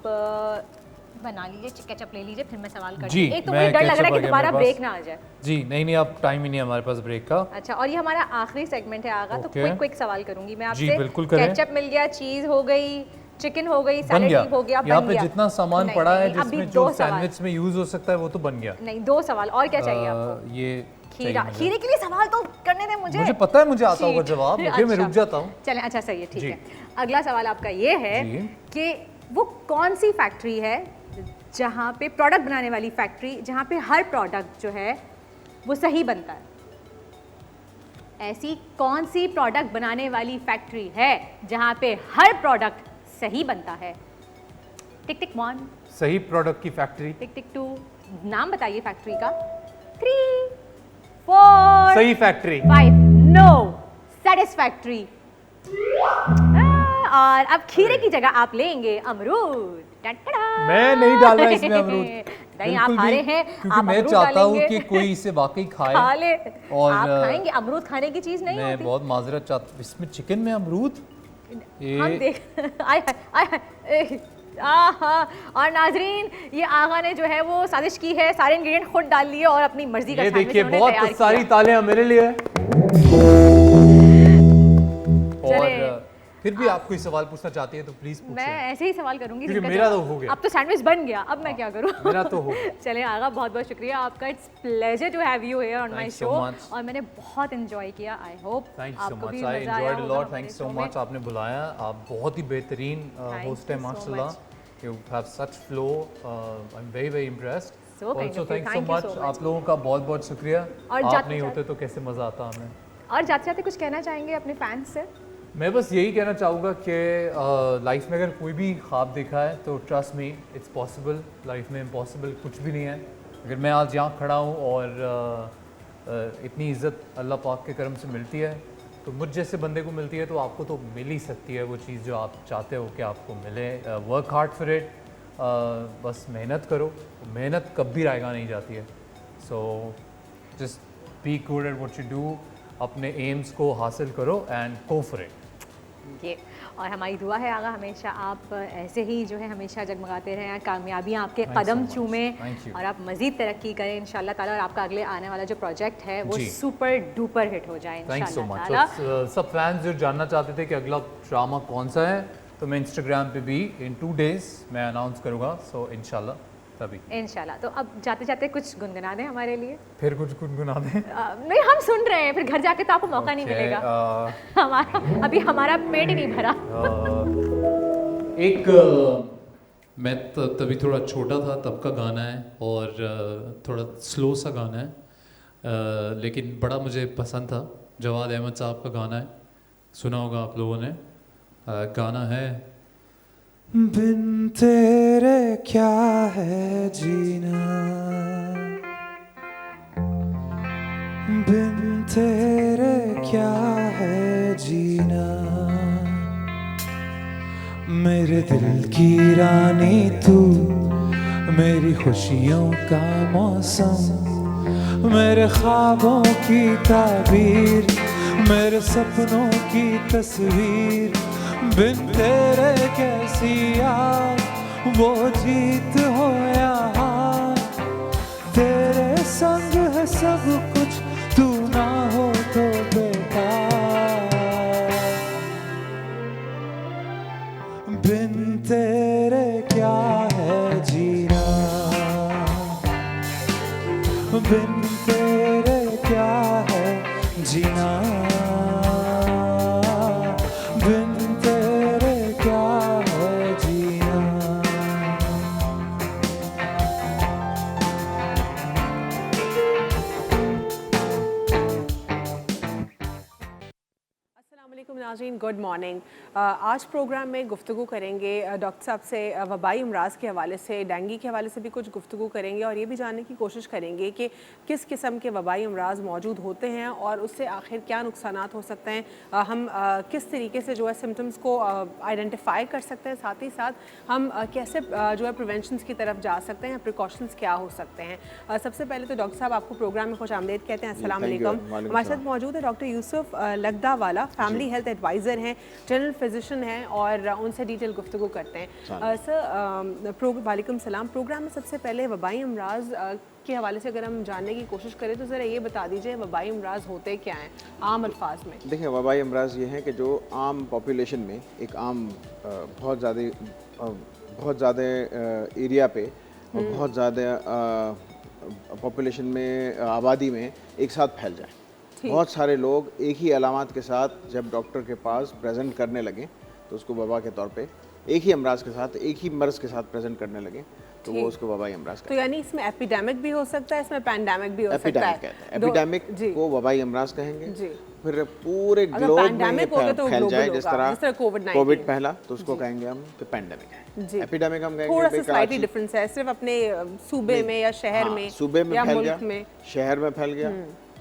बना लीजिए, केचप ले लीजिए, फिर मैं सवाल करती जी, हूँ। एक तो मैं मुझे डर लग रहा ketchup है आ कि गया दोबारा मेरे ब्रेक पास। ना आ जाए। जी नहीं, अब टाइम ही नहीं है हमारे पास ब्रेक का। अच्छा, और ये हमारा आखिरी सेगमेंट है आगा, तो Okay. क्विक क्विक सवाल करूंगी मैं जी, आपसे। बिल्कुल करें। केचप मिल गया, चीज हो गई, चिकन हो गई, बन सैलेड गया। हो गया, यहाँ बन पे गया। जितना सामान नहीं, पड़ा है नहीं, अभी जिसमें दो जो सवाल। सैंडविच में यूज हो सकता है वो तो बन गया। नहीं, 2 सवाल और क्या चाहिए आपको? ये खीरा। चाहिए मुझे। खीरे के लिए सवाल तो करने दें मुझे। मुझे पता है, मुझे आता होगा ठीक। जवाब, फिर मैं रुक जाता हूँ। चलें, अच्छा सही है, ठीक जी। है। अगला सवाल आपका ये है जी। कि वो कौन सी फैक्ट्री है जहाँ पे प्रोडक्ट बनाने वाली फैक्ट्री, जहाँ पे हर प्रोडक्ट जो है वो सही बनता है? ऐसी कौन सी प्रोडक्ट बनाने वाली फैक्ट्री है जहाँ पे हर प्रोडक्ट सही बनता है? टिक टिक 1, सही प्रोडक्ट की फैक्ट्री। टिक टिक 2, नाम बताइए फैक्ट्री का। 3, 4, सही फैक्ट्री। 5, no, satisfactory. और अब खीरे की जगह आप लेंगे अमरूद। टटड़ा। मैं नहीं डाल रहा इसमें अमरूद। नहीं, आप बिल्कुल हारे भी, हैं, क्योंकि आप मैं अमरूद चाहता हूँ डालेंगे। कि कोई इसे वाकई खाए। खा ले। और, आप खाएंगे? अमरूद खाने की चीज नहीं मैं होती। बहुत माजरत चाहता हूँ, इसमें चिकन में अमरूद। हम देख आय हाय, आय हाय, आहा। और नाजरीन, ये आगा ने जो है वो साजिश की है, सारे इंग्रेडिएंट खुद डाल लिए और अपनी मर्जी का ये सैंडविच देखिए, उन्होंने तैयार बहुत सारी किया। तालियां मेरे लिए। और चले। फिर भी आप कोई सवाल पूछना चाहती है तो प्लीज मैं पूछें। ऐसे ही सवाल करूंगी क्योंकि जिनका मेरा जवाब- तो हो गया। अब तो सैंडविच बन गया, अब मैं क्या करूं? मेरा तो हो गया। चले आगा, बहुत बहुत शुक्रिया आपका। It's pleasure to have you here on my Thanks show. so much. और मैंने बहुत एंजॉय किया। I hope thank you so आपको मच, भी आई मजा आया एंजॉयड होगा लॉट। हमारे थैंक सो show में। मच, आपने बुलाया। आप बहुत ही बेहतरीन होस्ट है you so माशाल्लाह। much. You have such flow, I am very very impressed. So kind also of you. Thank so Thank you much, so much. आप लोगों का बहुत बहुत शुक्रिया। और आप जाते नहीं जाते- होते तो कैसे मजा आता हमें। और जाते जाते कुछ कहना चाहेंगे अपने फैंस से? मैं बस यही कहना चाहूँगा कि लाइफ में अगर कोई भी ख्वाब देखा है तो trust me, it's possible. Life में इम्पॉसिबल कुछ भी नहीं है। अगर मैं आज यहाँ खड़ा हूँ और इतनी इज़्ज़त अल्लाह पाक के करम से मिलती है तो मुझ जैसे बंदे को मिलती है, तो आपको तो मिल ही सकती है वो चीज़ जो आप चाहते हो कि आपको मिले। वर्क हार्ड फॉर इट, बस मेहनत करो। मेहनत कभी रायगा नहीं जाती है। So just be good at what you do, अपने एम्स को हासिल करो एंड गो फॉर इट। ये और हमारी दुआ है आगा हमेशा आप ऐसे ही जो है हमेशा जगमगाते रहें, कामयाबियाँ आपके Thanks so Kadam much. चूमें Thank you. और आप मज़ीद तरक्की करें इंशाल्लाह ताला। और आपका अगले आने वाला जो प्रोजेक्ट है वो जी। सुपर डुपर हिट हो जाए थैंक सो इंशाल्लाह मच। ताला। सब फैंस जो जानना चाहते थे कि अगला ड्रामा कौन सा है, तो मैं इंस्टाग्राम पे भी इन 2 days मैं अनाउंस करूँगा। सो इंशाल्लाह तभी। इंशाल्लाह। तो अब जाते जाते कुछ गुनगुना दें हमारे लिए। फिर कुछ गुनगुना दें। नहीं, हम सुन रहे हैं, फिर घर जाके तो आपको मौका नहीं Okay, मिलेगा। हमारा अभी हमारा पेट ही नहीं भरा। एक मैं तभी थोड़ा छोटा था तब का गाना है और थोड़ा स्लो सा गाना है, लेकिन बड़ा मुझे पसंद था। जवाद अहमद साहब का गाना है, सुना होगा आप लोगों ने। गाना है बिन तेरे क्या है जीना, बिन तेरे क्या है जीना, मेरे दिल की रानी तू, मेरी खुशियों का मौसम, मेरे ख्वाबों की ताबीर, मेरे सपनों की तस्वीर, बिन तेरे कैसी यार वो जीत हो या हार, तेरे संग है सब कुछ, तू ना हो तो बेकार, बिन तेरे क्या है जीना, बिन तेरे क्या है जीना, बिन तेरे क्या है जीना। अस्सलामुअलैकुम नाज़रीन, गुड मॉर्निंग। आज प्रोग्राम में गुफ्तगू करेंगे डॉक्टर साहब से वबाई अमराज के हवाले से, डेंगू के हवाले से भी कुछ गुफ्तगू करेंगे और ये भी जानने की कोशिश करेंगे कि किस किस्म के वबाई अमराज मौजूद होते हैं और उससे आखिर क्या नुकसानात हो सकते हैं, हम किस तरीके से जो है सिम्टम्स को आइडेंटिफाई कर सकते हैं, साथ ही साथ हम कैसे जो है प्रिवेंशन की तरफ जा सकते हैं, प्रिकॉशंस क्या हो सकते हैं। सबसे पहले तो डॉक्टर साहब आपको प्रोग्राम में खुश आमदीद कहते हैं। अस्सलाम वालेकुम। हमारे साथ मौजूद है doctor Yusuf Lakdawala, family health adviser हैं, जनरल फिजिशियन हैं और उनसे डिटेल गुफ्तगू करते हैं। सर वालेकुम सलाम। प्रोग्राम में सबसे पहले वबाई अमराज के हवाले से अगर हम जानने की कोशिश करें तो ज़रा ये बता दीजिए वबाई अमराज होते क्या हैं आम अल्फाज में। देखिए, वबाई अमराज ये हैं कि जो आम पॉपुलेशन में एक आम बहुत ज़्यादा एरिया पे और बहुत ज़्यादा पॉपुलेशन में आबादी में एक साथ फैल जाए। बहुत सारे लोग एक ही अलामत के साथ जब डॉक्टर के पास प्रेजेंट करने लगे तो उसको वबा के तौर पे एक ही अमराज के साथ, एक ही मर्ज़ के साथ प्रेजेंट करने लगे तो वो उसको वबाई अमराज कहते हैं। तो यानी इसमें एपिडेमिक भी हो सकता है, इसमें पैंडेमिक भी हो सकता है। एपिडेमिक को वबाई अमराज कहेंगे। फिर पूरे ग्लोब में फैल जाए, जिस तरह कोविड पहला तो उसको कहेंगे हम कि पैंडेमिक है। एपिडेमिक हम कहेंगे थोड़ा सा स्लाइटली डिफरेंस है, सिर्फ अपने सूबे में या शहर में, सूबे में फैल गया, में शहर में फैल गया,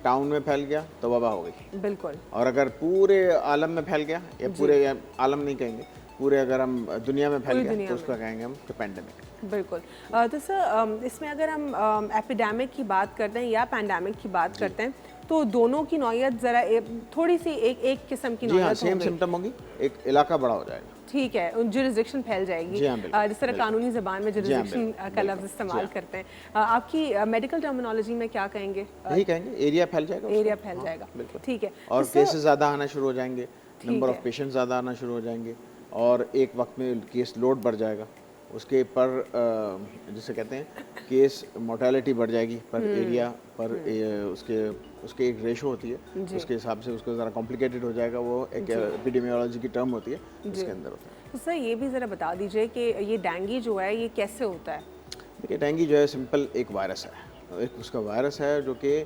टाउन में फैल गया तो वबा हो गई। बिल्कुल। और अगर पूरे आलम में फैल गया, या पूरे आलम नहीं कहेंगे, पूरे अगर हम दुनिया में फैल गया तो उसको कहेंगे हम पैंडेमिक। बिल्कुल। तो सर इसमें अगर हम एपिडेमिक की बात करते हैं या पैंडेमिक की बात करते हैं तो दोनों की नौयत ज़रा थोड़ी सी एक किस्म की नौयत सेम सिम्टम होगी, एक इलाका बड़ा हो जाएगा। ठीक है, जुरिस्डिक्शन फैल जाएगी। जिस तरह कानूनी ज़बान में जुरिस्डिक्शन का लफ्ज़ इस्तेमाल करते हैं, आपकी मेडिकल टर्मिनोलॉजी में क्या कहेंगे? यही कहेंगे, एरिया फैल जाएगा। एरिया फैल जाएगा, ठीक है। और केसेस ज़्यादा आना शुरू हो जाएंगे, नंबर ऑफ पेशेंट ज़्यादा आना शुरू हो जाएंगे और एक वक्त में केस लोड बढ़ जाएगा। उसके पर जिसे कहते हैं केस मोर्टेलिटी बढ़ जाएगी पर एरिया पर उसके एक रेशो होती है, उसके हिसाब से उसको ज़रा कॉम्प्लिकेटेड हो जाएगा। वो एक एपिडेमियोलॉजी की टर्म होती है, उसके अंदर होता है। तो सर ये भी ज़रा बता दीजिए कि ये डेंगू जो है ये कैसे होता है? देखिए, डेंगू जो है सिंपल एक वायरस है, एक उसका वायरस है जो कि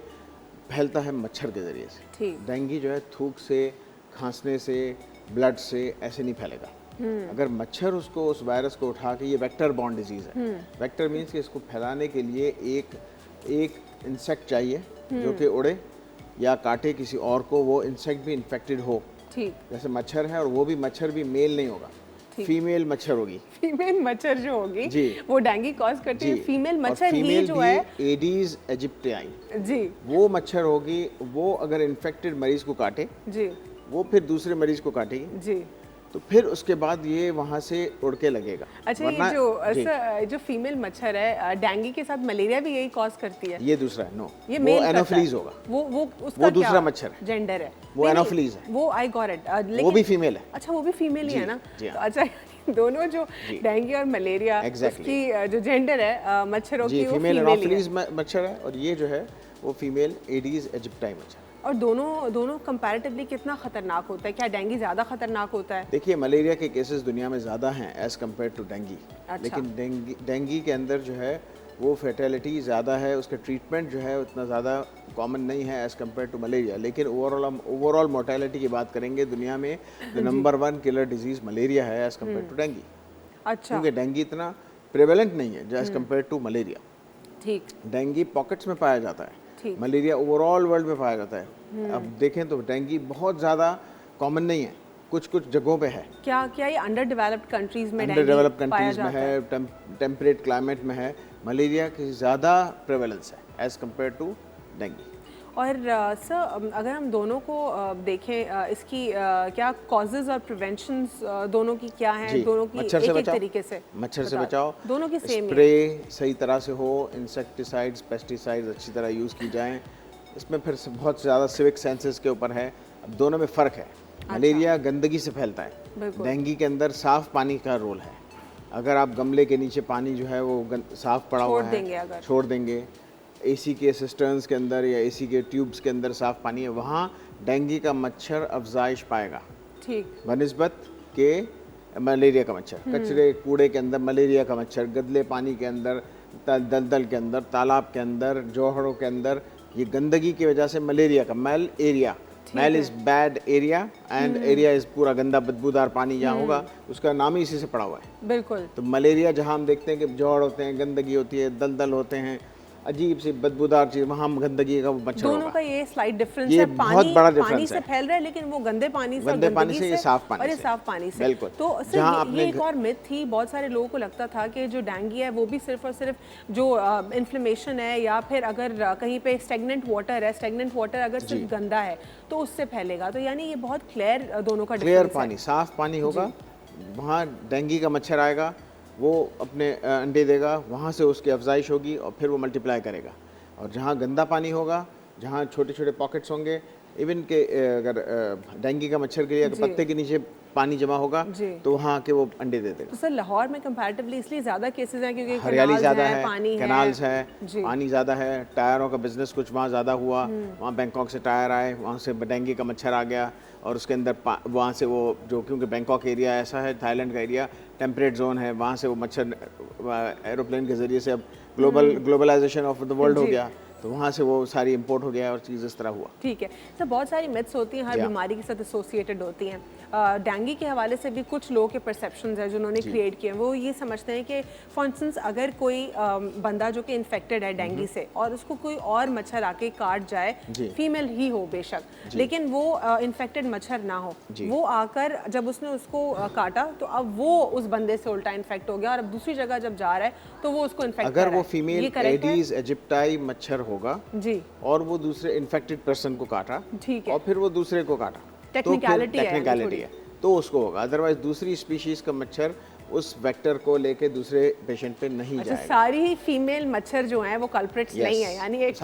फैलता है मच्छर के ज़रिए से। डेंगू जो है थूक से, खांसने से, ब्लड से ऐसे नहीं फैलेगा। अगर मच्छर उसको उस वायरस को उठा के, ये वेक्टर बॉर्न डिजीज़ है। वेक्टर मीन्स कि इसको फैलाने के लिए एक इंसेक्ट चाहिए जो कि उड़े या काटे किसी और को, वो इंसेक्ट भी इन्फेक्टेड हो। जैसे मच्छर है और वो भी मच्छर भी मेल नहीं होगा, फीमेल मच्छर होगी। फीमेल मच्छर जो होगी वो डेंगू कॉज करती है। फीमेल मच्छर ही जो है एडीज इजिप्टियाई जी, वो मच्छर होगी। वो अगर इन्फेक्टेड मरीज को काटे जी, वो फिर दूसरे मरीज को काटेगी जी, तो फिर उसके बाद ये वहाँ से उड़ के लगेगा। अच्छा, ये जो फीमेल मच्छर है डेंगू के साथ मलेरिया भी यही कॉज करती है? ये दूसरा है, नो, ये वो एनोफिलीज होगा। वो दूसरा मच्छर है, जेंडर है, वो एनोफिलीज है, वो आई गॉट इट, वो भी फीमेल है। अच्छा, वो भी फीमेल ही है ना? तो अच्छा, दोनों जो डेंगू और मलेरिया की जो जेंडर है मच्छरों की, वो फीमेल एनोफिलीज मच्छर है और ये जो है वो फीमेल एडीज इजिप्टियाई मच्छर। और दोनों कंपैरेटिवली कितना खतरनाक होता है? क्या डेंगू ज़्यादा खतरनाक होता है? देखिए, मलेरिया के केसेस दुनिया में ज़्यादा हैं एज़ कम्पेयर टू डेंगू। लेकिन डेंगू के अंदर जो है वो फैटेलिटी ज़्यादा है, उसका ट्रीटमेंट जो है उतना ज़्यादा कॉमन नहीं है एज़ कम्पेयर टू मलेरिया। लेकिन ओवरऑल मोर्टेलिटी की बात करेंगे दुनिया में, तो नंबर 1 किलर डिजीज़ मलेरिया है एज़ कम्पेयर टू डेंगू। अच्छा, क्योंकि डेंगू इतना प्रेवेलेंट नहीं है एज़ कम्पेयर टू मलेरिया। ठीक, डेंगू पॉकेट्स में पाया जाता है, मलेरिया ओवरऑल वर्ल्ड में पाया जाता है। अब देखें तो डेंगू बहुत ज़्यादा कॉमन नहीं है, कुछ कुछ जगहों पे है। क्या क्या ये अंडर डेवलप्ड कंट्रीज में अंडर डेवलप्ड कंट्रीज में है, टेम्परेट क्लाइमेट में है, मलेरिया की ज़्यादा प्रेवलेंस है एज़ कम्पेयर टू डेंगू। और सर अगर हम दोनों को देखें इसकी क्या कॉजेज और प्रिवेंशंस दोनों की क्या हैं, दोनों की मच्छर से एक बचाओ, तरीके से मच्छर से बचाओ, दोनों की सेम स्प्रे सही तरह से हो, इंसेक्टिसाइड्स पेस्टिसाइड्स अच्छी तरह यूज़ की जाएं। इसमें फिर बहुत ज़्यादा सिविक सेंसेस के ऊपर है। अब दोनों में फ़र्क है। मलेरिया गंदगी से फैलता है, डेंगू के अंदर साफ़ पानी का रोल है। अगर आप गमले के नीचे पानी जो है वो साफ़ पड़ा हुआ है छोड़ देंगे, एसी के सिस्टर्न्स के अंदर या एसी के ट्यूब्स के अंदर साफ़ पानी है, वहाँ डेंगू का मच्छर अफजाइश पाएगा, ठीक, बनिस्बत के मलेरिया का मच्छर। कचरे कूड़े के अंदर मलेरिया का मच्छर, गंदले पानी के अंदर, दलदल के अंदर, तालाब के अंदर, जोहड़ों के अंदर, ये गंदगी की वजह से मलेरिया का mal area, mal is bad area and area is पूरा गंदा बदबूदार पानी जहाँ होगा उसका नाम ही इसी से पड़ा हुआ है। बिल्कुल। तो मलेरिया जहाँ हम देखते हैं कि जोड़ होते हैं, गंदगी होती है, दलदल होते हैं, अजीब सी बदबूदार चीज, वहाँ गंदगी का मच्छर होगा। दोनों का ये स्लाइट डिफरेंस ये है। बहुत बड़ा डिफरेंस पानी से है। फैल रहा है लेकिन वो गंदे पानी से, गंदे पानी से, ये साफ पानी और ये से। साफ पानी से। बिल्कुल। तो सर ये एक और मिथ थी, बहुत सारे लोगों को लगता था कि जो डेंगू है वो भी सिर्फ और सिर्फ जो इन्फ्लेमेशन है या फिर अगर कहीं पे स्टेगनेंट वाटर है, स्टेगनेंट वाटर अगर सिर्फ गंदा है तो उससे फैलेगा। तो यानी ये बहुत क्लियर दोनों का क्लियर डिफरेंस है। पानी, साफ पानी होगा, वहाँ डेंगू का मच्छर आएगा, वो अपने अंडे देगा, वहाँ से उसकी अफजाइश होगी और फिर वो मल्टीप्लाई करेगा। और जहाँ गंदा पानी होगा, जहाँ छोटे छोटे पॉकेट्स होंगे, इवन के अगर डेंगू का मच्छर के लिए अगर पत्ते के नीचे पानी जमा होगा तो वहाँ के वो अंडे दे देगा। तो सर लाहौर में कंपैरेटिवली इसलिए ज़्यादा केसेस हैं क्योंकि हरियाली ज़्यादा है, कैनाल्स है, पानी ज़्यादा है, टायरों का बिजनेस कुछ वहाँ ज़्यादा हुआ, वहाँ बैंकॉक से टायर आए, वहाँ से डेंगू का मच्छर आ गया और उसके अंदर वहाँ से वो जो, क्योंकि बैंकॉक एरिया ऐसा है, थाईलैंड का एरिया टेम्परेट जोन है, वहाँ से वो मच्छर एरोप्लेन के ज़रिए से अब ग्लोबलाइजेशन ऑफ द वर्ल्ड हो गया, तो वहाँ से वो सारी इंपोर्ट हो गया और चीज़ इस तरह हुआ। ठीक है सर, बहुत सारी मिथ्स होती हैं, हर बीमारी के साथ एसोसिएटेड होती हैं। डेंगू के हवाले से भी कुछ लोगों के परसेप्शंस हैं जो उन्होंने क्रिएट किए हैं। वो ये समझते हैं कि फॉर इंस्टेंस अगर कोई बंदा जो कि इन्फेक्टेड है डेंगू से और उसको कोई और मच्छर आके काट जाए, फीमेल ही हो बेशक, लेकिन वो इन्फेक्टेड मच्छर ना हो, वो आकर जब उसने उसको काटा तो अब वो उस बंदे से उल्टा इन्फेक्ट हो गया और अब दूसरी जगह जब जा रहा है तो वो उसको इन्फेक्ट अगर वो फीमेल एडीज इजिप्टाई मच्छर होगा जी और वो दूसरे इन्फेक्टेड पर्सन को काटा, ठीक है, और फिर वो दूसरे को काटा, टेक्निकलिटी है तो उसको होगा, अदरवाइज दूसरी स्पीशीज का मच्छर उस वेक्टर को लेके दूसरे पेशेंट पे नहीं जाएगा। सारी ही फीमेल मच्छर जो हैं वो कल्प्रिट्स नहीं है, यानी एक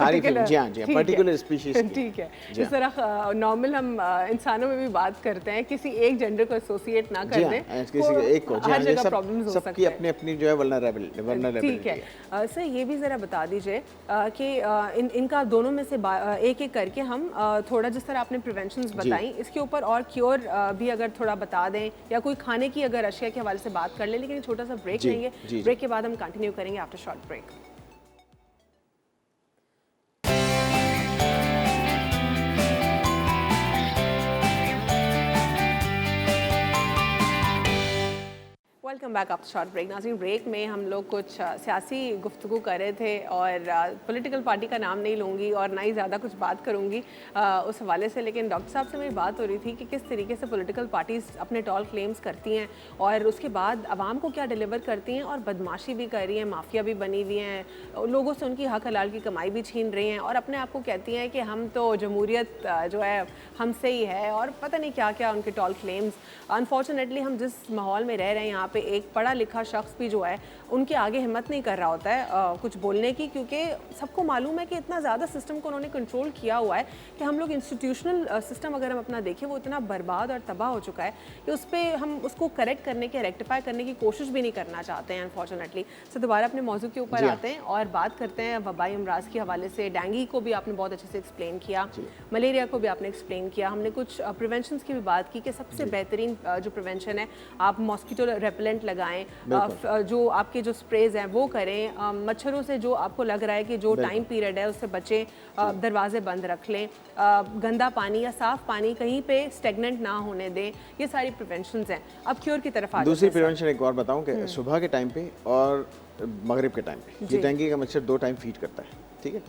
पर्टिकुलर स्पीशीज। ठीक है, जिस तरह नॉर्मल हम इंसानों में भी बात करते हैं, किसी एक जेंडर को एसोसिएट ना कर दें, किसी एक को, हर जगह प्रॉब्लम्स हो सकती है, सबकी अपनी अपनी जो है वल्नरेबिलिटी। ठीक है सर, ये भी ज़रा बता दीजिए कि इनका दोनों में से एक एक करके हम थोड़ा, जिस तरह आपने प्रिवेंशंस बताई, इसके ऊपर और क्योर भी अगर थोड़ा बता दें या कोई खाने की अगर अशिया के हवाले से बात कर ले, लेकिन छोटा सा ब्रेक लेंगे, ब्रेक के बाद हम कंटिन्यू करेंगे after short break. Welcome back after short break. नाज़रीन, ब्रेक में हम लोग कुछ सियासी गुफ्तगू कर रहे थे और पॉलिटिकल पार्टी का नाम नहीं लूँगी और ना ही ज़्यादा कुछ बात करूँगी उस हवाले से, लेकिन डॉक्टर साहब से मेरी बात हो रही थी कि किस तरीके से पॉलिटिकल पार्टीज़ अपने टॉल क्लेम्स करती हैं और उसके बाद आवाम को क्या डिलीवर करती हैं और बदमाशी भी कर रही हैं, माफिया भी बनी हुई हैं, लोगों से उनकी हक हलाल की कमाई भी छीन रही हैं और अपने आप को कहती हैं कि हम तो जमहूरियत जो है हमसे ही है और पता नहीं क्या क्या उनके टॉल क्लेम्स। अनफॉर्चुनेटली हम जिस माहौल में रह रहे हैं यहाँ पे एक पढ़ा लिखा शख्स भी जो है उनके आगे हिम्मत नहीं कर रहा होता है कुछ बोलने की, क्योंकि सबको मालूम है कि इतना ज़्यादा सिस्टम को उन्होंने कंट्रोल किया हुआ है कि हम लोग इंस्टीट्यूशनल सिस्टम अगर हम अपना देखें वो इतना बर्बाद और तबाह हो चुका है कि उस पर हम उसको करेक्ट करने के, रेक्टिफाई करने की कोशिश भी नहीं करना चाहते हैं अनफॉर्चुनेटली। सो दोबारा अपने मौजू के ऊपर आते हैं और बात करते हैं वबाई अमराज के हवाले से। डेंगू को भी आपने बहुत अच्छे से एक्सप्लेन किया, मलेरिया को भी आपने एक्सप्लेन किया, हमने कुछ प्रिवेंशन की भी बात की कि सबसे बेहतरीन जो प्रिवेंशन है आप मॉस्किटो रेपेलेंट लगाएं, जो आपके जो स्प्रेज हैं वो करें, मच्छरों से जो आपको लग रहा है कि जो टाइम पीरियड है उससे बचें, दरवाजे बंद रख लें, गंदा पानी या साफ पानी कहीं पे स्टेगनेंट ना होने दें, ये सारी प्रिवेंशंस हैं। अब क्योर की तरफ आ जाते हैं। दूसरी प्रिवेंशन एक और बताऊं कि सुबह के टाइम पे और मगरिब के टाइम पे ये डेंगू का मच्छर 2 टाइम फीड करता है, ठीक है,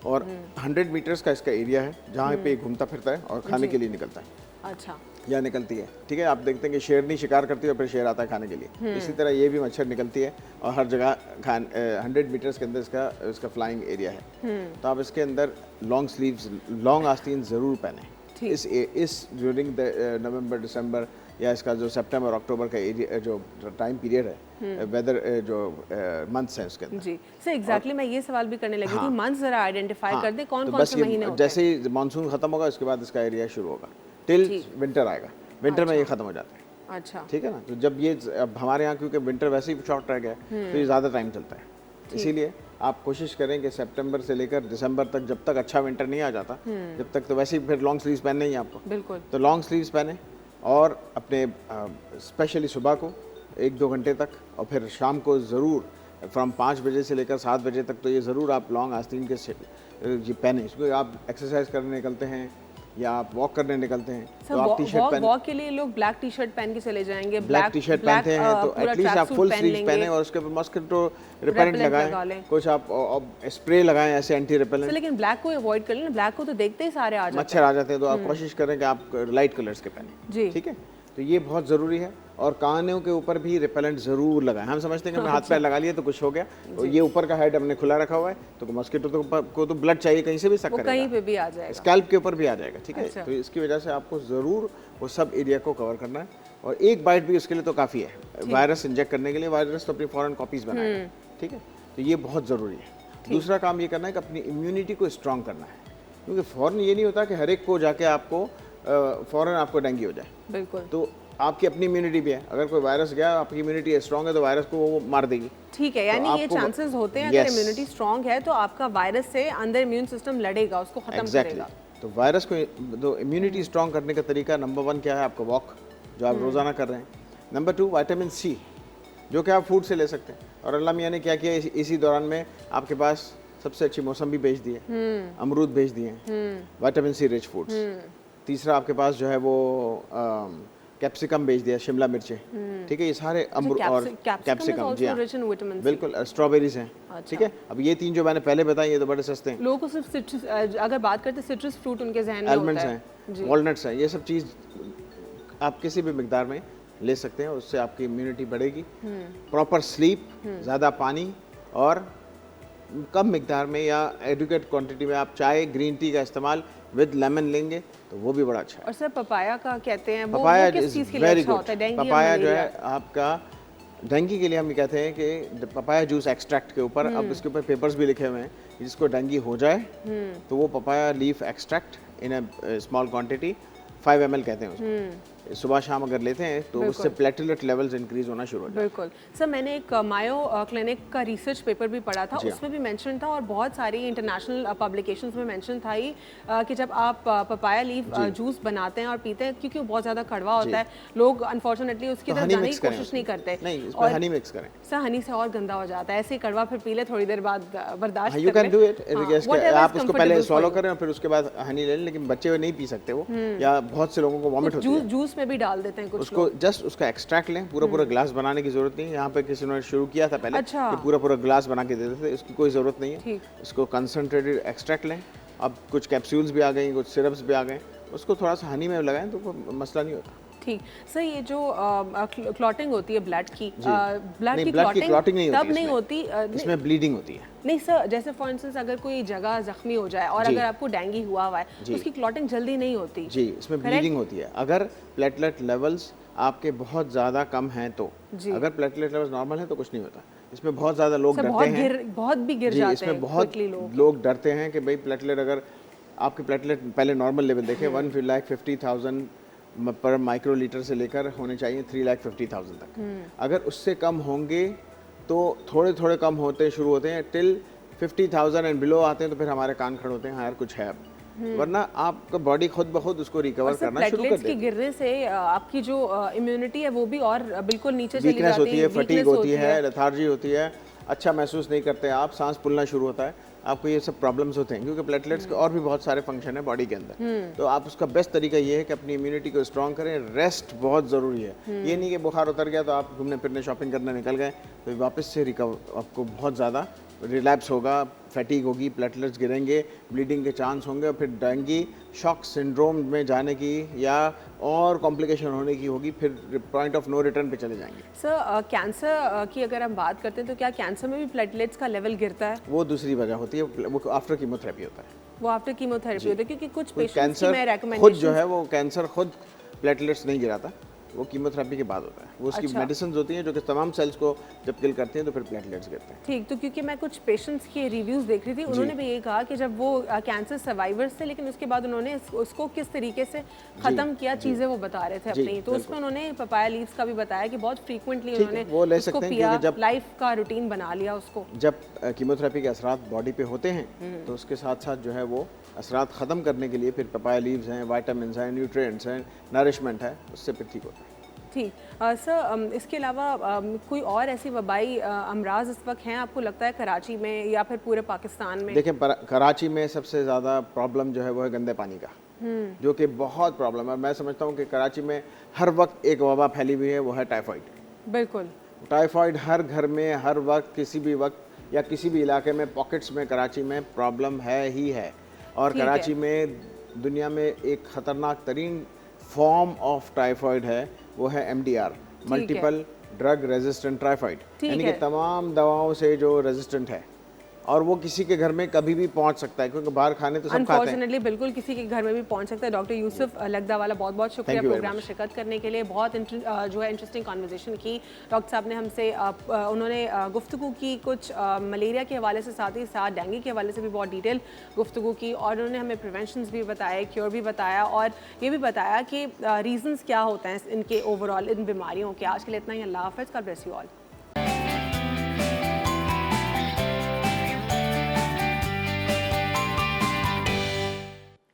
और 100 मीटर्स का इसका एरिया है जहाँ पे घूमता फिरता है और खाने के लिए निकलता है। अच्छा, या निकलती है, ठीक है। आप देखते हैं कि शेरनी शिकार करती है और फिर शेर आता है खाने के लिए, इसी तरह ये भी मच्छर निकलती है और हर जगह 100 मीटर्स के अंदर इसका फ्लाइंग एरिया है। तो आप इसके अंदर लॉन्ग स्लीव्स, लॉन्ग आस्तीन ज़रूर पहने इस ड्यूरिंग द नवंबर दिसंबर या इसका जो सितंबर अक्टूबर का एरिया जो टाइम पीरियड है, वेदर जो मंथ्स हैं उसके अंदर। जी सर, एग्जैक्टली मैं ये सवाल भी करने लगी थी, मंथ जरा आइडेंटिफाई कर दे कौन तो कौन बस से महीने होते हैं। जैसे ही मानसून खत्म होगा उसके बाद इसका एरिया शुरू होगा टिल विंटर आएगा, विंटर में ये खत्म हो जाता है। अच्छा, ठीक है ना। तो जब ये अब हमारे यहाँ क्योंकि विंटर वैसे ही शॉर्ट रह गया है तो ये ज़्यादा टाइम चलता है, इसीलिए आप कोशिश करें कि सितंबर से लेकर दिसंबर तक, जब तक अच्छा विंटर नहीं आ जाता, जब तक, तो वैसे ही फिर लॉन्ग स्लीव्स पहनने ही आपको, बिल्कुल। तो लॉन्ग स्लीव्स पहने और अपने स्पेशली सुबह को 1-2 घंटे तक और फिर शाम को ज़रूर फ्रॉम 5 बजे से लेकर 7 बजे तक, तो ये ज़रूर आप लॉन्ग आस्तीन के ये पहने। इसको आप एक्सरसाइज करने निकलते हैं या आप वॉक करने निकलते हैं तो आप टी शर्ट पहने। वॉक के लिए लोग ब्लैक टी शर्ट पहन के चले जाएंगे, ब्लैक टी शर्ट पहनते हैं तो एटलीस्ट आप फुल स्लीव्स पहने और उसके ऊपर मॉस्किटो रिपेलेंट लगाएं, कुछ आप स्प्रे लगाएं ऐसे एंटी रिपेलेंट। लेकिन ब्लैक को अवॉइड कर लेना, ब्लैक को तो देखते ही सारे आ जाते हैं, मच्छर आ जाते हैं, तो आप कोशिश करें कि आप लाइट कलर्स के पहने, ठीक है। तो ये बहुत ज़रूरी है। और कानों के ऊपर भी रिपेलेंट ज़रूर लगाएं। हम समझते हैं कि हाथ पैर लगा लिए तो कुछ हो गया, और ये ऊपर का हेड हमने खुला रखा हुआ है तो मॉस्किटो को तो ब्लड चाहिए, कहीं से भी सक करेगा, कहीं पे भी आ जाएगा, स्कैल्प के ऊपर भी आ जाएगा, ठीक है। तो इसकी वजह से आपको ज़रूर वो सब एरिया को कवर करना है, और एक बाइट भी उसके लिए तो काफ़ी है। वायरस इंजेक्ट करने के लिए वायरस तो अपनी फॉरेन कॉपीज़ बनाएगा, ठीक है। तो ये बहुत ज़रूरी है। दूसरा काम ये करना है कि अपनी इम्यूनिटी को स्ट्रॉन्ग करना है, क्योंकि फ़ौरन ये नहीं होता कि हर एक को जाके आपको फ़ौरन आपको डेंगू हो जाए। बिल्कुल। तो आपकी अपनी इम्यूनिटी भी है, अगर कोई वायरस गया, आपकी इम्यूनिटी स्ट्रॉन्ग है तो वायरस को वो मार देगी, ठीक है। यानी ये चांसेस होते हैं, अगर इम्यूनिटी स्ट्रॉन्ग है तो आपका वायरस से अंदर इम्यून सिस्टम लड़ेगा, उसको खत्म करेगा। तो वायरस को, तो इम्यूनिटी स्ट्रॉन्ग करने का तरीका नंबर 1 क्या है? आपका वॉक, जो आप रोज़ाना कर रहे हैं। नंबर 2 विटामिन सी, जो कि आप फूड से ले सकते हैं। और अल्लाह मियाँ ने क्या किया, इसी दौरान में आपके पास सबसे अच्छी मौसम भी भेज दिए, अमरूद भेज दिए, विटामिन सी रिच फूड्स। तीसरा आपके पास जो है वो कैप्सिकम भेज दिया, शिमला मिर्चें, ठीक है। ये सारे अमरूद और कैप्सिकम, जी हाँ बिल्कुल, स्ट्रॉबेरीज हैं, ठीक है। अब ये 3 जो मैंने पहले बताए ये तो बड़े सस्ते हैं। लोगों को सिर्फ सिट्रस, अगर बात करते हैं सिट्रस फ्रूट उनके ज़हन में होता है, आलमंड्स हैं, वॉलनट्स हैं, ये सब चीज़ आप किसी भी मिकदार में ले सकते हैं, उससे आपकी इम्यूनिटी बढ़ेगी। प्रॉपर स्लीप, ज़्यादा पानी, और कम मिकदार में या एडुकेट क्वांटिटी में आप चाय, ग्रीन टी का इस्तेमाल विद लेमन लेंगे तो वो भी बड़ा अच्छा है। और सर पपाया का कहते हैं, वो किस चीज़ के लिए अच्छा होता है? डेंगू, पपाया जो है आपका डेंगू के लिए हम कहते हैं कि पपाया जूस एक्सट्रैक्ट के ऊपर, अब इसके ऊपर पेपर्स भी लिखे हुए हैं, जिसको डेंगू हो जाए तो वो papaya leaf extract in a small quantity 5 ml कहते हैं उसको, सुबह शाम अगर लेते हैं तो उससे प्लेटलेट लेवल्स इंक्रीज होना शुरू हो जाते हैं। बिल्कुल सर, मैंने एक मायो क्लिनिक का रिसर्च पेपर भी पढ़ा था, उसमें भी मेंशन था, और बहुत सारी इंटरनेशनल पब्लिकेशंस में मेंशन था ही कि जब आप पपाया लीफ जूस बनाते हैं और पीते हैं, क्योंकि वो बहुत ज़्यादा कड़वा होता है, लोग अनफॉर्चुनेटली उसकी तरफ जाने की कोशिश नहीं करते। नहीं, इसमें हनी मिक्स करें सर, हनी से और गंदा हो जाता है, ऐसे कड़वा फिर पी ले, थोड़ी देर बाद बर्दाश्त यू कैन डू इट, आप उसको पहले सॉलो करें और फिर उसके बाद हनी ले लें, लेकिन बच्चे नहीं पी सकते वो, या बहुत से लोगों को वॉमिट होती है। जूस में भी डाल देते हैं उसको, जस्ट उसका एक्सट्रैक्ट लें, पूरा ग्लास बनाने की जरूरत नहीं है। यहाँ पे किसी ने शुरू किया था पहले कि पूरा ग्लास बना के देते थे, इसकी कोई ज़रूरत नहीं है। इसको कंसनट्रेटेड एक्सट्रैक्ट लें। अब कुछ कैप्सूल्स भी आ गई, कुछ सिरप्स भी आ गए, उसको थोड़ा सा हनी में लगाएं तो कोई मसला नहीं होता। ठीक सर, ये जो क्लॉटिंग होती है ब्लड की, ब्लड की क्लॉटिंग नहीं तब नहीं होती, इसमें ब्लीडिंग होती है। नहीं सर, जैसे फॉर इंस्टेंस अगर कोई जगह जख्मी हो जाए और अगर आपको डेंगू हुआ हुआ है तो उसकी क्लॉटिंग जल्दी नहीं होती। जी, इसमें ब्लीडिंग होती है। अगर प्लेटलेट लेवल्स आपके बहुत ज़्यादा कम हैं तो, अगर प्लेटलेट लेवल्स नॉर्मल है तो कुछ नहीं होता। इसमें बहुत ज़्यादा लोग डरते हैं, बहुत भी गिर जाते हैं, इसमें बहुत लोग डरते हैं कि भाई प्लेटलेट, अगर आपके प्लेटलेट पहले नॉर्मल लेवल देखें 1,50,000 पर माइक्रोलीटर से लेकर होने चाहिए 3,50,000 तक। अगर उससे कम होंगे तो थोड़े थोड़े कम होते शुरू होते हैं, टिल 50,000 एंड बिलो आते हैं तो फिर हमारे कान खड़े होते हैं, हाँ यार कुछ है। वरना आपका बॉडी खुद ब खुद उसको रिकवर करना शुरू कर देती है। गिरने से आपकी जो इम्यूनिटी है वो भी और बिल्कुल नीचे चली जाती है, वीकनेस होती है, फटीग होती है, लेथार्जी होती है, अच्छा महसूस नहीं करते आप, सांस फूलना शुरू होता है, आपको ये सब प्रॉब्लम्स होते हैं, क्योंकि प्लेटलेट्स के और भी बहुत सारे फंक्शन है बॉडी के अंदर। तो आप उसका बेस्ट तरीका ये है कि अपनी इम्यूनिटी को स्ट्रॉन्ग करें। रेस्ट बहुत ज़रूरी है। ये नहीं कि बुखार उतर गया तो आप घूमने फिरने शॉपिंग करने निकल गए, तो वापस से रिकवर आपको बहुत ज़्यादा रिलैप्स होगा, फैटिग होगी, प्लेटलेट्स गिरेंगे, ब्लीडिंग के चांस होंगे और फिर डेंगू शॉक सिंड्रोम में जाने की या और कॉम्प्लिकेशन होने की होगी, फिर पॉइंट ऑफ नो रिटर्न पे चले जाएंगे। सर कैंसर की अगर हम बात करते हैं तो क्या कैंसर में भी प्लेटलेट्स का लेवल गिरता है? वो दूसरी वजह होती है, वो आफ्टर कीमोथेरेपी होता है। वो आफ्टर कीमोथेरेपी होता है, क्योंकि कुछ पेशेंट्स की कैंसर मैं खुद रेकमेंडेशन जो है वो कैंसर खुद प्लेटलेट्स नहीं गिराता, वो कीमोथेरेपी के बाद होता है। वो उसकी अच्छा। मेडिसिन होती हैं जो कि तमाम सेल्स को जब किल करती हैं तो फिर प्लेटलेट्स गिरते हैं। ठीक, तो क्योंकि मैं कुछ पेशेंट्स के रिव्यूज़ देख रही थी, उन्होंने भी ये कहा कि जब वो कैंसर सर्वाइवर्स थे लेकिन उसके बाद उन्होंने उसको किस तरीके से ख़त्म किया, चीज़ें वो बता रहे थे अपनी, तो उसमें उन्होंने पपाया लीव्स का भी बताया कि बहुत फ्रीक्वेंटली उन्होंने वो ले उसको सकते हैं पिया, क्योंकि जब लाइफ का रूटीन बना लिया उसको। जब कीमोथेरेपी के असरात बॉडी पे होते हैं तो उसके साथ साथ जो है वो असरात ख़त्म करने के लिए फिर पपाया लीव्स हैं, वाइटामिन हैं, न्यूट्रिएंट्स हैं, नरिशमेंट है, उससे फिर ठीक होता है। ठीक सर, इसके अलावा कोई और ऐसी वबाई अमराज इस वक्त हैं आपको लगता है कराची में या फिर पूरे पाकिस्तान में? देखिए कराची में सबसे ज़्यादा प्रॉब्लम जो है वो है गंदे पानी का, जो कि बहुत प्रॉब्लम है। मैं समझता हूँ कि कराची में हर वक्त एक वबा फैली हुई है, वो है टाइफाइड। बिल्कुल, टाइफाइड हर घर में हर वक्त किसी भी वक्त या किसी भी इलाके में पॉकेट्स में कराची में प्रॉब्लम है ही है। और कराची में दुनिया में एक ख़तरनाक तरीन फॉर्म ऑफ टाइफाइड है, वो है MDR, multiple drug resistant typhoid, यानी कि तमाम दवाओं से जो रेजिस्टेंट है और वो किसी के घर में कभी भी पहुंच सकता है, क्योंकि बाहर खाने तो सब खाते हैं। अनफॉर्चुनेटली बिल्कुल किसी के घर में भी पहुंच सकता है। डॉक्टर यूसुफ लगदावाला, बहुत बहुत शुक्रिया प्रोग्राम में शिरकत करने के लिए। बहुत जो है इंटरेस्टिंग कॉन्वर्सेशन की डॉक्टर साहब ने हमसे। उन्होंने गुफ्तगू की कुछ मलेरिया के हवाले से, साथ ही साथ डेंगू के हवाले से भी बहुत डिटेल गुफ्तगू की, और उन्होंने हमें प्रिवेंशन भी बताए, क्योर भी बताया, और ये भी बताया कि रीजंस क्या होते हैं इनके ओवरऑल इन बीमारियों के। आज के लिए इतना ही। अल्लाह हाफ़िज़, गॉड ब्लेस यू ऑल।